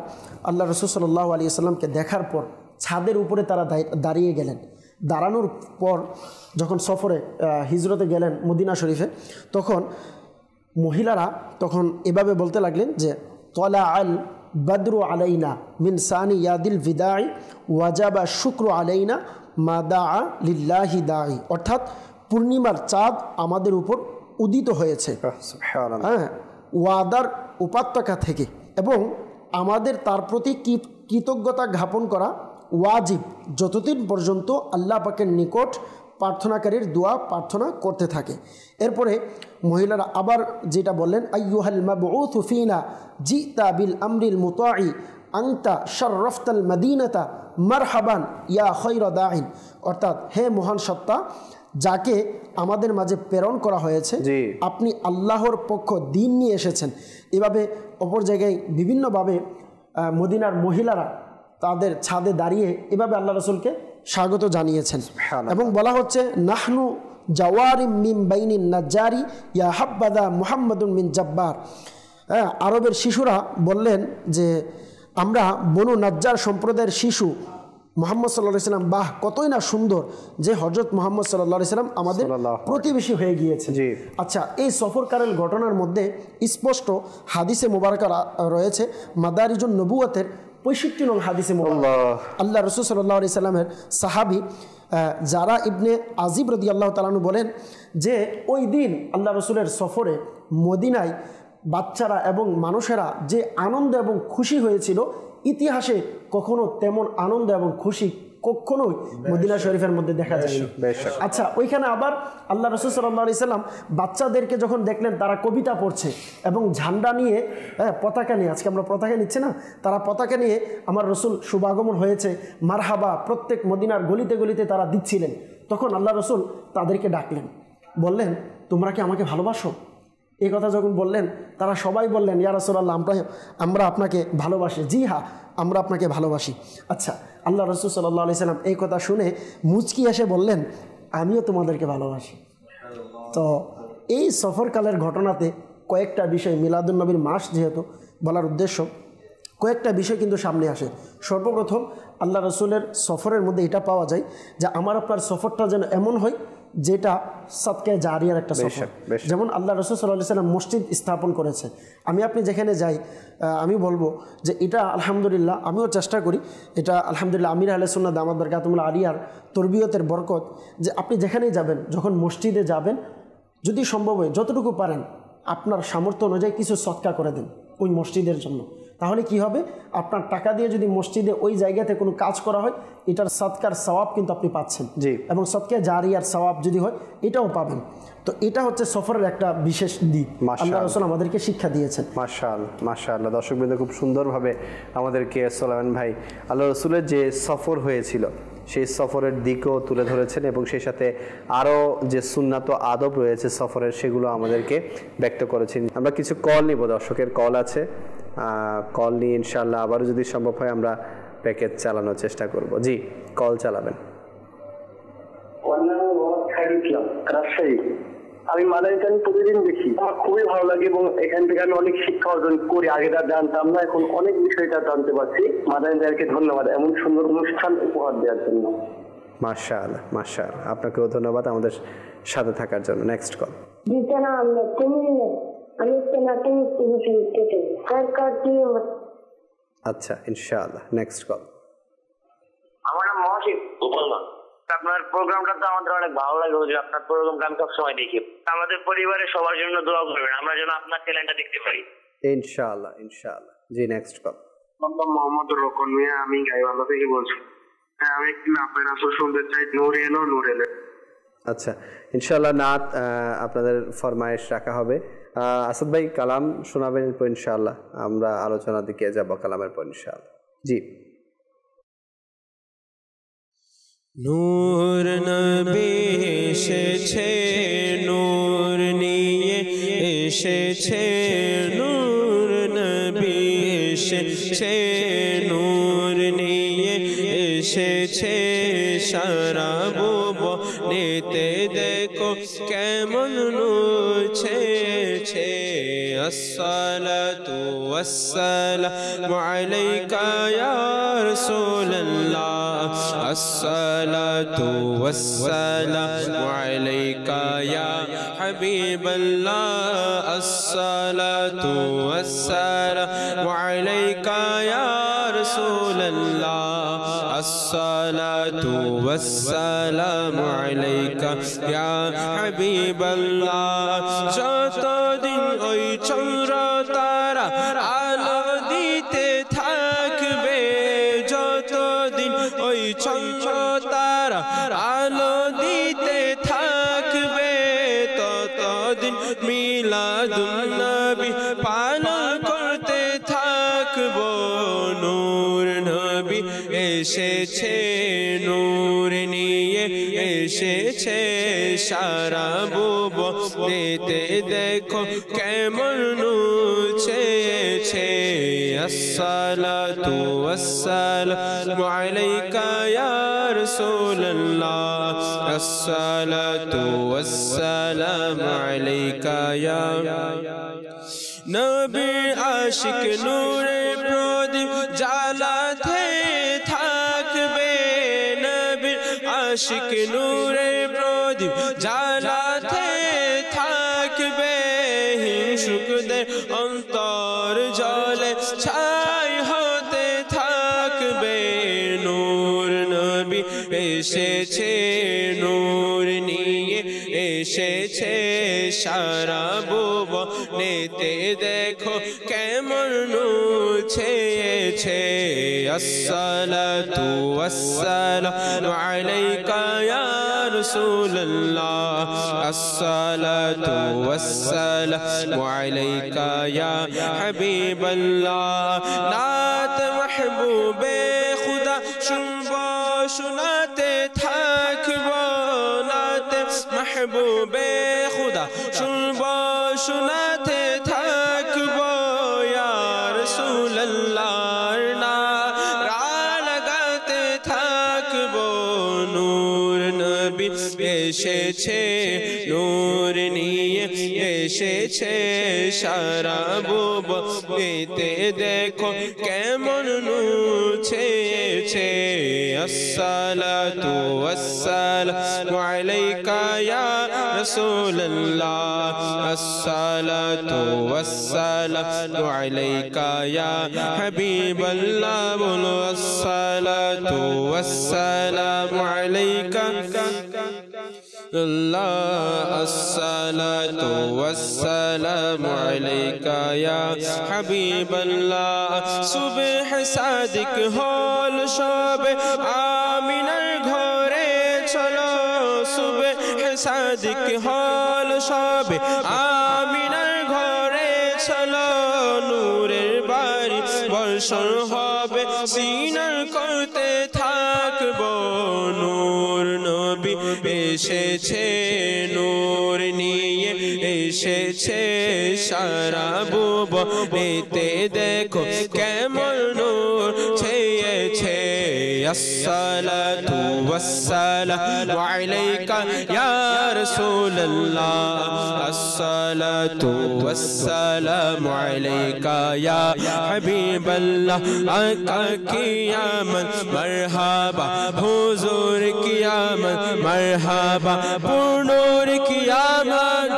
আল্লাহ রাসূল সাল্লাল্লাহু আলাইহি সাল্লামকে দেখার পর ছাদের উপরে তারা দাঁড়িয়ে গেলেন। দাঁড়ানোর পর যখন সফরে হিজরতে গেলেন মদিনা শরীফে, তখন মহিলারা তখন এভাবে বলতে লাগলেন যে তলা আল বদরু আলাইনা মিন সানি ইয়াদিল বিদাই ওয়াজাবা শুক্রু আলাইনা মা দা লিল্লাহি দাই, অর্থাৎ পূর্ণিমার চাঁদ আমাদের উপর উদিত হয়েছে, হ্যাঁ, ওয়াদার উপত্যকা থেকে, এবং আমাদের তার প্রতি কৃতজ্ঞতা জ্ঞাপন করা ওয়াজিব যতদিন পর্যন্ত আল্লাহ পাকের নিকট প্রার্থনাকারীর দোয়া প্রার্থনা করতে থাকে। এরপরে মহিলারা আবার যেটা বললেন, আইয়ুহাল মাবউথু ফিনা জিতা বিল আমরিল মুতাঈ আংতা শাররাফতাল মদিনাতা মারহাবান ইয়া খায়রা দাঈন, অর্থাৎ হে মহান সত্তা, যাকে আমাদের মাঝে প্রেরণ করা হয়েছে, আপনি আল্লাহর পক্ষ দিন নিয়ে এসেছেন। এভাবে অপর জায়গায় বিভিন্নভাবে মদিনার মহিলারা তাদের ছাদে দাঁড়িয়ে এভাবে আল্লাহ রসুলকে স্বাগত জানিয়েছেন। এবং বলা হচ্ছে, নাহনু জাওয়ারিম মিন বাইনিন নাজ্জারি ইয়া হাব্বাদা মুহাম্মাদুন মিন জাব্বার। হ্যাঁ, আরবের শিশুরা বললেন যে আমরা বনু নাজ্জার সম্প্রদায়ের শিশু, মুহাম্মদ সাল্লাল্লাহু আলাইহি সাল্লাম, বাহ কতই না সুন্দর যে হযরত মুহাম্মদ সাল্লাল্লাহু আলাইহি সাল্লাম আমাদের প্রতিবেশী হয়ে গিয়েছে। আচ্ছা, এই সফরকারের ঘটনার মধ্যে স্পষ্ট হাদিসে মুবারাকা রয়েছে, মাদারিজুন নবুওয়াতের 65 নং হাদিসে মুবারাকা আল্লাহ রাসূল সাল্লাল্লাহু আলাইহি সাল্লামের সাহাবী যারা ইবনে আজিব রাদিয়াল্লাহু তাআলা আনহু বলেন যে ওই দিন আল্লাহ রসুলের সফরে মদিনায় বাচ্চারা এবং মানুষেরা যে আনন্দ এবং খুশি হয়েছিল, ইতিহাসে কখনো তেমন আনন্দ এবং খুশি কখনোই মদিনা শরীফের মধ্যে দেখা যায়নি। আচ্ছা, ওইখানে আবার আল্লাহ রাসূল সাল্লাল্লাহু আলাইহি সাল্লাম বাচ্চাদেরকে যখন দেখলেন তারা কবিতা পড়ছে এবং ঝান্ডা নিয়ে, পতাকা নিয়ে, আজকে আমরা পতাকা নিচ্ছি না, তারা পতাকা নিয়ে আমার রসুল শুভাগমন হয়েছে মারহাবা প্রত্যেক মদিনার গলিতে গলিতে তারা দিচ্ছিলেন। তখন আল্লাহ রসুল তাদেরকে ডাকলেন, বললেন, তোমরা কি আমাকে ভালোবাসো? এই কথা যখন বললেন, তারা সবাই বললেন, ইয়া রাসূলুল্লাহ, আমরা আপনাকে ভালোবাসি। জি হ্যাঁ, আমরা আপনাকে ভালোবাসি। আচ্ছা, আল্লাহ রাসূল সাল্লাল্লাহু আলাইহি সাল্লাম এই কথা শুনে মুচকি এসে বললেন, আমিও তোমাদেরকে ভালোবাসি। তো এই সফরকালের ঘটনাতে কয়েকটা বিষয়, মিলাদুন নবীর মাস যেহেতু বলার উদ্দেশ্য, কয়েকটা বিষয় কিন্তু সামনে আসে। সর্বপ্রথম আল্লাহ রসুলের সফরের মধ্যে এটা পাওয়া যায় যে আমার আপনার সফরটা যেন এমন হয় যেটা সাদকায়ে জারিয়ার একটা সফর। যেমন আল্লাহ রাসূল সাল্লাল্লাহু আলাইহি সাল্লাম মসজিদ স্থাপন করেছে, আপনি যেখানে যাই আমি বলবো যে এটা আলহামদুলিল্লাহ, আমিও চেষ্টা করি, এটা আলহামদুলিল্লাহ আমির আহলে সুন্নাত দামাত বারকাতুহুল আলিয়ার তরবিয়তের বরকত, যে আপনি যেখানেই যাবেন, যখন মসজিদে যাবেন, যদি সম্ভব হয় যতটুকু পারেন আপনার সামর্থ্য অনুযায়ী কিছু সদকা করে দেন ওই মসজিদের জন্য। তাহলে কি হবে, আপনার টাকা দিয়ে যদি মসজিদে ওই জায়গাতে কোনো কাজ করা হয়, এটার সদকার সওয়াব কিন্তু আপনি পাচ্ছেন, এবং সদকায়ে জারিয়ার সওয়াব যদি হয় এটাও পাবেন। তো এটা হচ্ছে সফরের একটা বিশেষ দিক, আল্লাহ রাসূল আমাদেরকে শিক্ষা দিয়েছেন। মাশাআল্লাহ, মাশাআল্লাহ। দর্শকবৃন্দ খুব সুন্দরভাবে আমাদেরকে সোলাইমান ভাই আল্লাহ রসুলের যে সফর হয়েছিল সেই সফরের দিকও তুলে ধরেছেন, এবং সেই সাথে আরও যে সুন্নাত আদব রয়েছে সফরের, সেগুলো আমাদেরকে ব্যক্ত করেছেন। আমরা কিছু কল নিব, দর্শকের কল আছে, কল নিয়ে ইনশাআল্লাহ আবারও যদি সম্ভব হয় আমরা প্যাকেজ চালানোর চেষ্টা করব। জি, কল চালাবেন। আমি মাদারীপুর প্রতিদিন দেখি, আমার খুবই ভালো লাগে এবং এখান থেকে আমি অনেক শিক্ষা অর্জন করি। আগে যা জানতাম না, এখন অনেক বিষয়টা জানতে পারছি। মাদারীপুরকে ধন্যবাদ এমন সুন্দর অনুষ্ঠান উপহার দেওয়ার জন্য। মাশাআল্লাহ, মাশাআল্লাহ, আপনাকেও ধন্যবাদ আমাদের সাথে থাকার জন্য। Next call. আচ্ছা, ইনশাআল্লাহ নেক্সট কল। আমার নাম মহাশিব গোপালগঞ্জ। আপনার প্রোগ্রামটা তো আমাদের অনেক ভালো লাগে হুজুর, আপনার প্রোগ্রামটা আমি সবসময় দেখি। আমাদের পরিবারের সবার জন্য দোয়া করবেন, আমরা যেন আপনার চ্যানেলটা দেখতে পারি ইনশাআল্লাহ, ইনশাআল্লাহ। জি, নেক্সট কল। মোহাম্মদ রকন মিয়া, আমি গাইবান্ধা থেকে বলছি। হ্যাঁ, আমি একটু আপনার আসল শুনতে চাই, নূর এলো নূর এলো। আচ্ছা, ইনশাআল্লাহ নাত আপনাদের ফরমায়েশ রাখা হবে। আসাদ ভাই কালাম শোনাবেন, এরপর ইনশাআল্লাহ আমরা আলোচনার দিকে যাব কালামের পর ইনশাআল্লাহ। জি। নূর নবী এসেছে, নূর নিয়ে এসেছে, নূর নবী এসেছে, নূর নিয়ে এসেছে, সারা বনেতে দেখো কেমন নূর ছেয়েছে। আসসালাতু ওয়াসসালামু আলাইকা ইয়া রাসূলুল্লাহ, আসসালাতু ওয়াসসালামু আলাইকা ইয়া হাবিবাল্লাহ, আসসালাতু ওয়াসসালামু আলাইকা ইয়া রাসূলুল্লাহ, আসসালাতু ওয়াসসালামু আলাইকা ইয়া হাবিবাল্লাহ যতদিন ওই চন্দ্র তারা আলো দিতে থাকবে যতদিন ওই চন্দ্র তারা আলো দিতে থাকবে ততদিন মিলাদুন নবী পালন করতে থাকবো নূর নবী এসেছে নূর নিয়ে এসেছে সারা ভুবনেতে দেখো কেমন নুছেছে আসসালাতু ওয়াসসালামু আলাইকা ইয়া রাসূলুল্লাহ আসসালাতু ওয়াসসালামু আলাইকা ইয়া নবী আশিক নূরে প্রদীপ জ্বালাতে থাকবে নবী আশিক নূরে প্রদীপ জ্বালাতে থাকবে হিংসুকদের অন্তর জলে ছাই হতে থাকবে নূর নবী এসেছে নূর নিয়ে এসেছে সারা ভুবনেতে দেখো কেমন নুছেছে আসসালাতু ওয়াসসালামু আলাইকা ইয়া রাসূলুল্লাহ আসসালাতু ওয়াসসালামু আলাইকা ইয়া হাবিবাল্লাহ নাত মাহবুবে খুদা শুনবো শোনাতে থাকবো নাত মাহবুবে খুদা শুনবো শোনাতে থাকবো ইয়া রাসূলুল্লাহ নারা লাগাতে থাকবো নূর নবী এসেছে নূর নিয়ে এসেছে সারা ভুবনেতে দেখো কেমন নুছেছে আসসালাতু ওয়াসসালামু আলাইকা ইয়া রাসূলুল্লাহ আসসালাতু ওয়াসসালামু আলাইকা ইয়া হাবিবাল্লাহ বলো আসসালাতু ওয়াসসালামু আলাইকা আসসালাতু ওয়াসসালামু আলাইকা ইয়া হাবিবাল্লাহ সুবহ সাদিক হল সবে আমিনার ঘরে চলো সুবহ সাদিক হল সবে আমিনার ঘরে চলো নূরের বাড়ি বর্ষণ হবে সিনার করতে থাকবো নূর নবী এসেছে নূর নিয়ে এসেছে সারা ভুবনেতে দেখো কেমন নূর ছেয়েছে আসসালাতু ওয়াসসালামু আলাইকা ইয়া রাসূলুল্লাহ আসসালাতু ওয়াসসালামু আলাইকা ইয়া হাবিবাল্লাহ আকা কিয়ামত মারহাবা হুজুর কিয়ামত মারহাবা পুনর কিয়ামত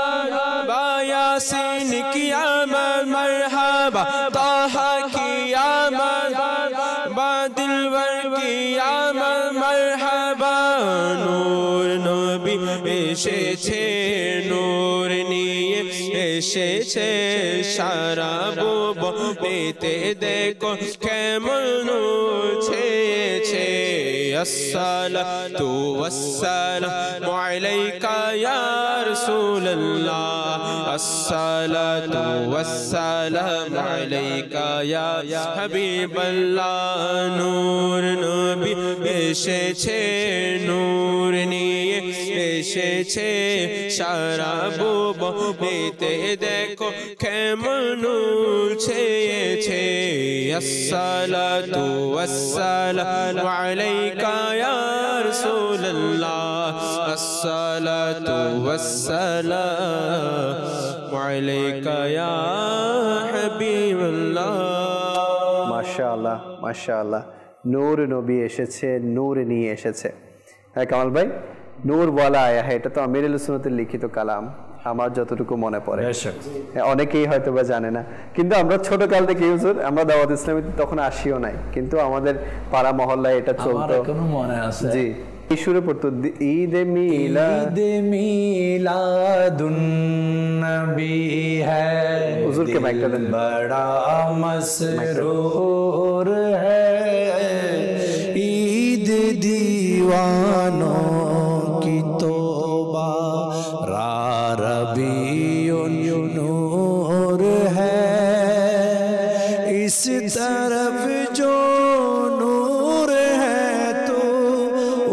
বায়াসিন কিয়ামত মারহাবা তাহা কিয়ামত বাদিলওয়ার কিয়ামত মারহাবা নূর নবী এসেছে নূর নিয়ে এসেছে সারা ভুবনেতে দেখো কেমন নুছেছে আসসালাতু ওয়াসসালামু আলাইকা ইয়া রাসূলুল্লাহ আসসালাতু ওয়াসসালামু আলাইকা ইয়া হাবিবাল্লাহ নূর নবী এসেছে নূর নিয়ে এসেছে সারা ভুবনেতে দেখো কেমন নুছেছে আসসালাতু ওয়াসসালামু আলাইকা ইয়া রাসূলুল্লাহ আসসালাতু ওয়াসসালামু আলাইকা ইয়া হাবিবাল্লাহ মাশাআল্লাহ মাশাআল্লাহ নূর নবী এসেছে নূর নিয়ে এসেছে। হ্যাঁ কামাল ভাই, নূর ওয়ালা আয়া হ্যাঁ, এটা তো আমিরুল সুন্নতের লিখিত কালাম। আমার যতটুকু মনে পড়ে। বেশক। অনেকেই হয়তো বা জানে না, কিন্তু আমরা ছোট কাল থেকে হুজুর আমরা দাওয়াত ইসলামীতে তখন আসিও নাই, কিন্তু আমাদের পাড়া মহল্লায় এটা আমার চলতো। এখনো মনে আছে। জি, এই সুরে পড়তো ঈদে মিলাদ, ঈদে মিলাদুন নবী হ্যায়, হুজুরকে মাইকটা দেন। বড়া মসরুর হ্যায়, ঈদ दीवानों की तौबा रबीउन नूर है, इस तरफ जो नूर है तो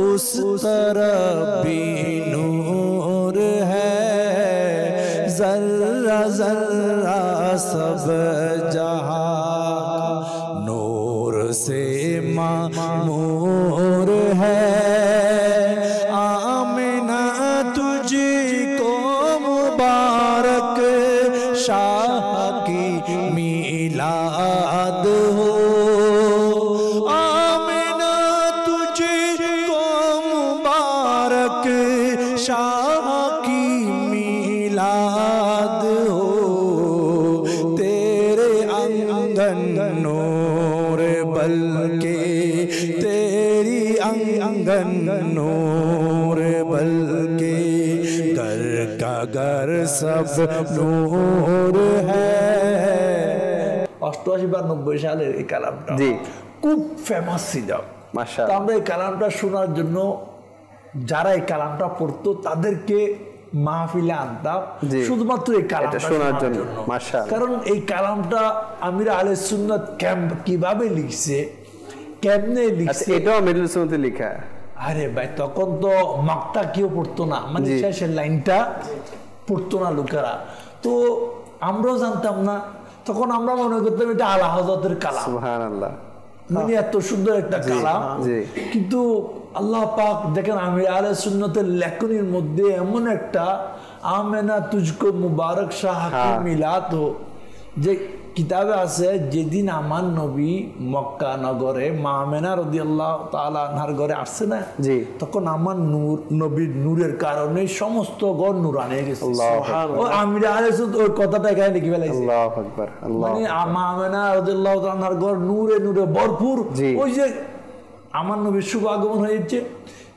उस तरफ भी नूर है, जर्रा जर्रा सब जहां नूर से मामूर है, आमिना तुझको मुबारक शाह की मिलाद हो, आमिना तुझको मुबारक शाह की मिलाद हो, तेरे आंगन नूर बल्कि तेरी आंगन नूर बल्कि घर का घर सब नूर है। 88 বা 90 সালের এই কালামটা জি খুব ফেমাস ছিল। মাশাআল্লাহ। তো আমরা এই কালামটা শোনার জন্য যারা এই কালামটা পড়তো তাদেরকে মাহফিলে আনতাম জি। শুধুমাত্র এই কালামটা শোনার শোনার জন্য। জন্য। মাশাআল্লাহ। কারণ এই কালামটা আমির আহলে সুন্নাত কিভাবে লিখছে, কেমনে আচ্ছা, লিখছে, এটাও আমিরুল সুন্নতে লেখা। আরে ভাই তখন তো মাকটা কেউ পড়তো না, মানে জি। শেষের লাইনটা পড়তো না লোকেরা, তো আমরাও জানতাম না, তখন আমরা মনে করতাম এটা আলা হযরতের কালাম, সুবহানাল্লাহ, মানে এত সুন্দর একটা কালাম। জি। কিন্তু আল্লাহ পাক দেখেন আমির আহলে সুন্নতের লেখনীর মধ্যে এমন একটা আমেনা তুজকো মুবারক শাহ কি মিলাদ হো, যে কিতাবে আছে যেদিন আমার নবী মক্কা নগরে মা আমেনা রাদিয়াল্লাহু তাআলা আনহার ঘরে আসছে না, জি। তখন আমার নূর নবীর নূরের কারণে সমস্ত ঘর নূরানি হয়ে গেছে। আল্লাহু ও আমির আহলে সুন্নাত ওই কথাটা এখানে লিখে ফেলাইছে, আল্লাহু আকবার, আল্লাহ। মানে মা আমেনা রাদিয়াল্লাহু তাআলা আনহার ঘর নূরে নূরে ভরপুর, জি। ওই যে আমার নবীর শুভ আগমন হয়েছে।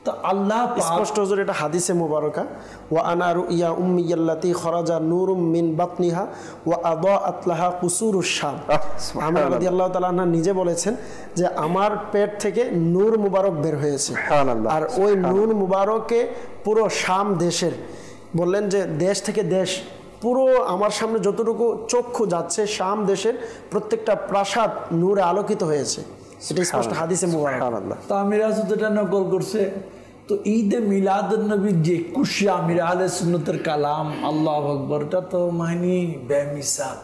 তো আল্লাহ পাক স্পষ্ট হুজুর এটা হাদিসে মুবারকা, ওয়া আনা রুইয়া উম্মিয়াল্লাতি খরাজা নূরুম মিন বাতনিহা ওয়া আদাআত লাহা কুসুরুশ শাম। আমরা রাদিয়াল্লাহু তাআলা আনহা নিজে বলেছেন যে আমার পেট থেকে নূর মুবারক বের হয়েছে, সুবহানাল্লাহ। আর ওই নূর মুবারকে পুরো শাম দেশের, বললেন যে দেশ থেকে দেশ পুরো আমার সামনে যতটুকু চক্ষু যাচ্ছে শাম দেশের প্রত্যেকটা প্রাসাদ নূরে আলোকিত হয়েছে। সেটা স্পষ্ট হাদিসে মুবারক। সুবহানাল্লাহ। তো আমির হাসান এটা নকল করছে। তো ঈদে মিলাদুন নবী যে খুশি আমির আহলে সুন্নতের কালাম, আল্লাহু আকবার, এটা তো মানে বেমিসাল।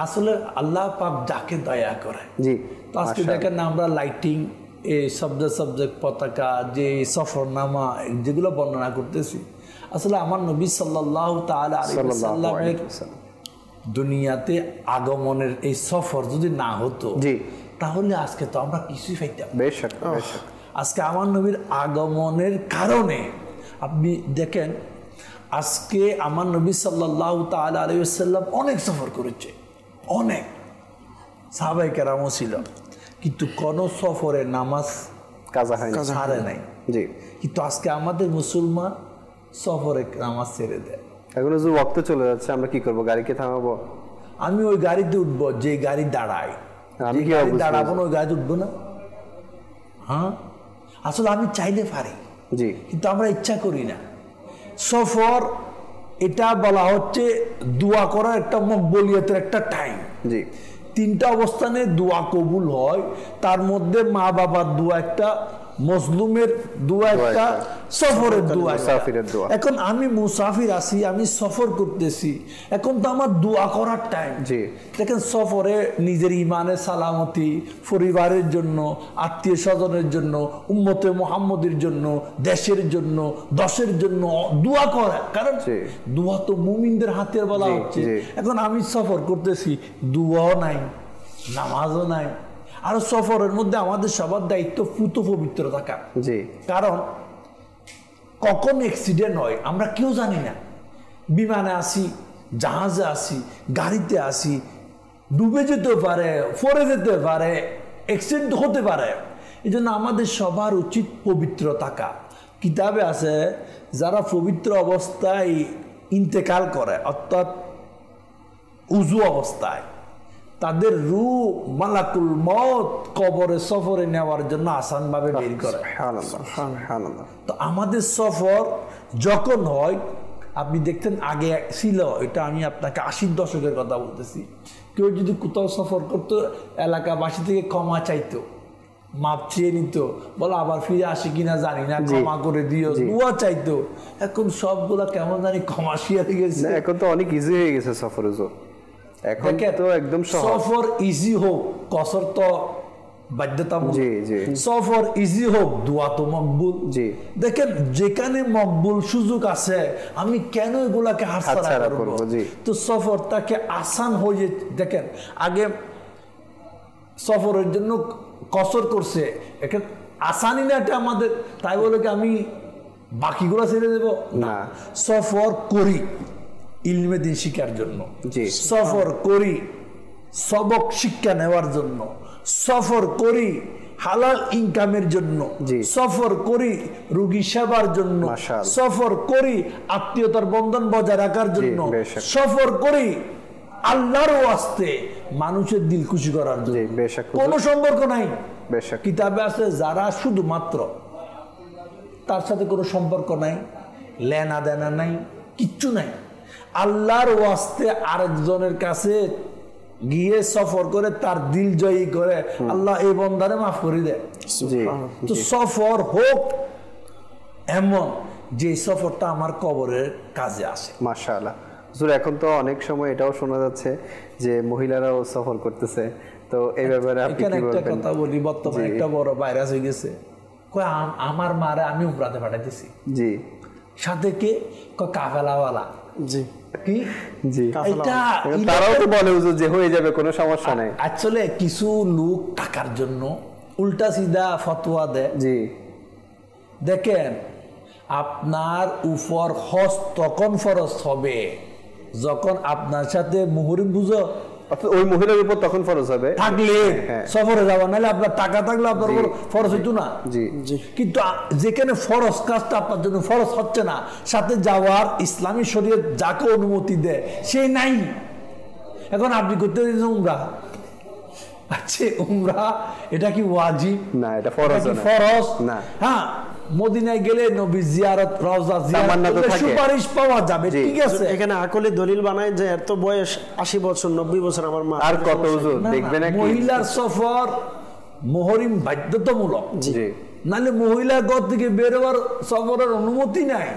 আসলে আল্লাহ পাক যাকে দয়া করে। জি। তো আজকে দেখেন না আমরা লাইটিং, এই সাবজেক্ট পতাকা, যে সফরনামা যেগুলো বর্ণনা করতেছি, আসলে আমার নবী সাল্লাল্লাহু তাআলা আলাইহি ওয়াসাল্লামের দুনিয়াতে আগমনের এই সফর যদি না হতো, জি, তাহলে আজকে তো আমরা কিছুই পাইতাম। বেশক বেশক। আজকে আমার নবীর আগমনের কারণে আপনি দেখেন, আজকে আমার নবী সাল্লাল্লাহু তাআলা আলাইহি ওয়াসাল্লাম অনেক সফর করেছে, অনেক সাহাবায়ে কেরামও ছিল, কিন্তু কোন সফরে নামাজ কাজা হয় না, ছাড়ে নাই। জি। কিন্তু আজকে আমাদের মুসলমান সফরে নামাজ ছেড়ে দেয়। এখন যে ওয়াক্ত চলে যাচ্ছে, আমরা কি করব? গাড়িকে থামাবো? আমি ওই গাড়িতে উঠবো যে গাড়ি দাঁড়ায়, আমি কি দাঁড়াবো না ওই গাড়িতে উঠবো না। হ্যাঁ, আসলে আমি চাইলে পারি, জি, কিন্তু আমরা ইচ্ছা করি না। সফর এটা বলা হচ্ছে দোয়া করার একটা মকবুলিয়তের একটা টাইম। জি। 3টা অবস্থানে দোয়া কবুল হয়, তার মধ্যে মা বাবার দোয়া একটা, মজলুমের দোয়া একটা, সফরের দোয়া। মুসাফিরের দোয়া। এখন আমি মুসাফির আছি, আমি সফর করতেছি, এখন তো আমার দোয়া করার টাইম। জি। দেখেন সফরে নিজের ইমানের সালামতি, পরিবারের জন্য, আত্মীয় স্বজনের জন্য, উম্মতে মুহাম্মদের জন্য, দেশের জন্য, দশের জন্য দোয়া করা, কারণ দোয়া তো মুমিনদের হাতের বলা হচ্ছে। এখন আমি সফর করতেছি, দোয়াও নাই, নামাজও নাই, আর সফরের মধ্যে আমাদের সবার দায়িত্ব পুত পবিত্র থাকা। জি। কারণ কখন অ্যাক্সিডেন্ট হয় আমরা কেউ জানি না। বিমানে আসি, জাহাজে আসি, গাড়িতে আসি, ডুবে যেতে পারে, পড়ে যেতে পারে, অ্যাক্সিডেন্ট হতে পারে। এই জন্য আমাদের সবার উচিত পবিত্র থাকা। কিতাবে আছে যারা পবিত্র অবস্থায় ইন্তেকাল করে, অর্থাৎ উজু অবস্থায়, তাদের রূহ মালাকুল মউত কবরে সফরে নেওয়ার জন্য আসানভাবে বের করে। তো আমাদের সফর যখন হয়, আপনি দেখতেন আগে ছিল, এটা আমি আপনাকে 80-র দশকের কথা বলতেছি, কেউ যদি কোথাও সফর করতো এলাকাবাসী থেকে ক্ষমা চাইতো, মাপ চেয়ে নিত, বলো আবার ফিরে আসে কিনা জানি না, ক্ষমা করে দিও, দোয়া চাইতো। এখন সবগুলা কেমন জানি ক্ষমা শিয়ারে গেছে। এখন তো অনেক ইজি হয়ে গেছে সফর। এখন তো একদম সফর ইজি হোক, কসর তো বাধ্যতামূলক। সফর ইজি হোক, দোয়া তো মকবুল। দেখেন যেখানে মকবুল সুযোগ আছে, আমি কেন এগুলাকে হাতছাড়া করব? তো সফরটাকে আসান হয়ে, দেখেন আগে সফরের জন্য কসর করছে, এখানে আসানি না এটা আমাদের, তাই বলে কি আমি বাকিগুলো ছেড়ে দেব? না, সফর করি ইলমে দিন শিক্ষার জন্য, সফর করি সবক শিক্ষা নেওয়ার জন্য, সফর করি হালাল ইনকামের জন্য, সফর করি রোগী সেবার জন্য, সফর করি আত্মীয়তার বন্ধন বজায় রাখার জন্য, সফর করি আল্লাহর ওয়াস্তে মানুষের দিল খুশি করার জন্য। কোনো সম্পর্ক নাই। কিতাবে আছে যারা শুধুমাত্র, তার সাথে কোনো সম্পর্ক নাই, লেনা দেনা নাই, কিচ্ছু নাই, আল্লাহর ওয়াস্তে আরেকজনের কাছে গিয়ে সফর করে তার দিল জয়ী করে, আল্লাহ এই বন্দারে মাফ করে দেয়। তো সফর হোক এমন যে সফরটা আমার কবরের কাজে আসে। মাশাআল্লাহ। হুজুর, এখন তো অনেক সময় এটাও শোনা যাচ্ছে যে মহিলারাও সফর করতেছে, তো এই ব্যাপারে আপনি কি বলবেন? একটা কথা বলি, বর্তমানে একটা বড় ভাইরাস হয়ে গেছে, আমার মারে আমি উমরাতে পাঠাইতেছি, জি, সাথে কে কাফেলাওয়ালা, জি, কি জি, তারাও তো বলে হুজুর যে হয়ে যাবে, কোনো সমস্যা নাই। আসলে কিছু লোক টাকার জন্য উল্টা সিধা ফতোয়া দেয়। জি, দেখেন আপনার উপর হজ তখন ফরজ হবে যখন আপনার সাথে মুহরিম, বুঝো, ওই মহিলার উপর তখন ফরজ হবে থাকলে সফরে যাওয়া, নাহলে আপনার টাকা থাকলে আপনার উপর ফরজ হইতো না। কিন্তু যেখানে ফরজ কাজটা আপনার জন্য ফরজ হচ্ছে না, সাথে যাওয়ার ইসলামী শরীয়ত যাকে অনুমতি দেয় সে নাই। এখন আপনি করতে দিয়েছেন উমরা, আচ্ছা উমরা এটা কি ওয়াজিব? না, এটা ফরজ না। হ্যাঁ, মদিনায় গেলে নবী জিয়ারত, রওজা জিয়ারত সুপারিশ পাওয়া যাবে, ঠিক আছে। এখানে আকলে দলিল বানায় যে এত বয়স 80 বছর 90 বছর আমার মা, আর কত হুজুর দেখবেন নাকি? মহিলার সফর মুহরিম বাধ্যতামূলক, নাহলে মহিলা ঘর থেকে বের হওয়ার সফরের অনুমতি নাই।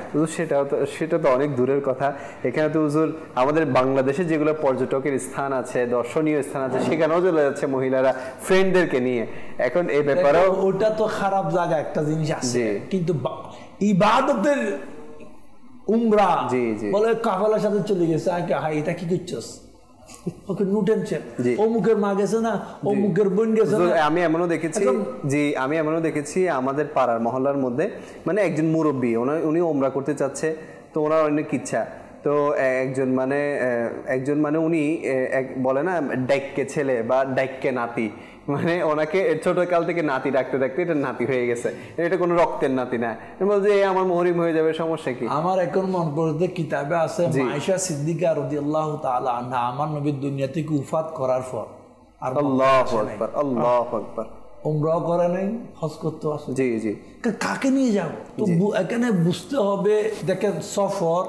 সেটা তো অনেক দূরের কথা। এখানে তো হুজুর আমাদের বাংলাদেশে যেগুলো পর্যটকের স্থান আছে, দর্শনীয় স্থান আছে, সেখানেও চলে যাচ্ছে মহিলারা ফ্রেন্ডদেরকে নিয়ে। এখন এই ব্যাপারেও ওটা তো খারাপ জায়গা একটা জিনিস আছে, কিন্তু ইবাদতের উমরা বলে কাফেলার সাথে চলে গেছে, হাই এটা কি করছস, ওকে নো টেনশন, অমুকের মা গেছে না, অমুকের বোন গেছে না। আমি এমনও দেখেছি আমাদের পাড়ার মহল্লার মধ্যে, মানে একজন মুরব্বী, উনি ওমরা করতে চাচ্ছে, তো ওনার অনেক ইচ্ছা, তো একজন মানে উনি বলে না ডাইক্কে ছেলে বা ডাইক্কে নাতি, মানে ওনাকে ছোটকাল থেকে নাতি ডাকতে ডাকতে এটা নাতি হয়ে গেছে, এটা কোনো রক্তের নাতি না, বলছে আমার মুহরিম হয়ে যাবে, সমস্যা কি? আমার এখন মন পড়তে কিতাবে আছে আয়েশা সিদ্দিকা রাদিয়াল্লাহু তাআলা আনহা আমার নবীর দুনিয়া থেকে উফাত করার পর আল্লাহু আকবার, আল্লাহু আকবার, উমরাও করে নাই, হজ করতে আসে। জি জি, কাকে নিয়ে যাও? তো এখানে বুঝতে হবে, দেখেন সফর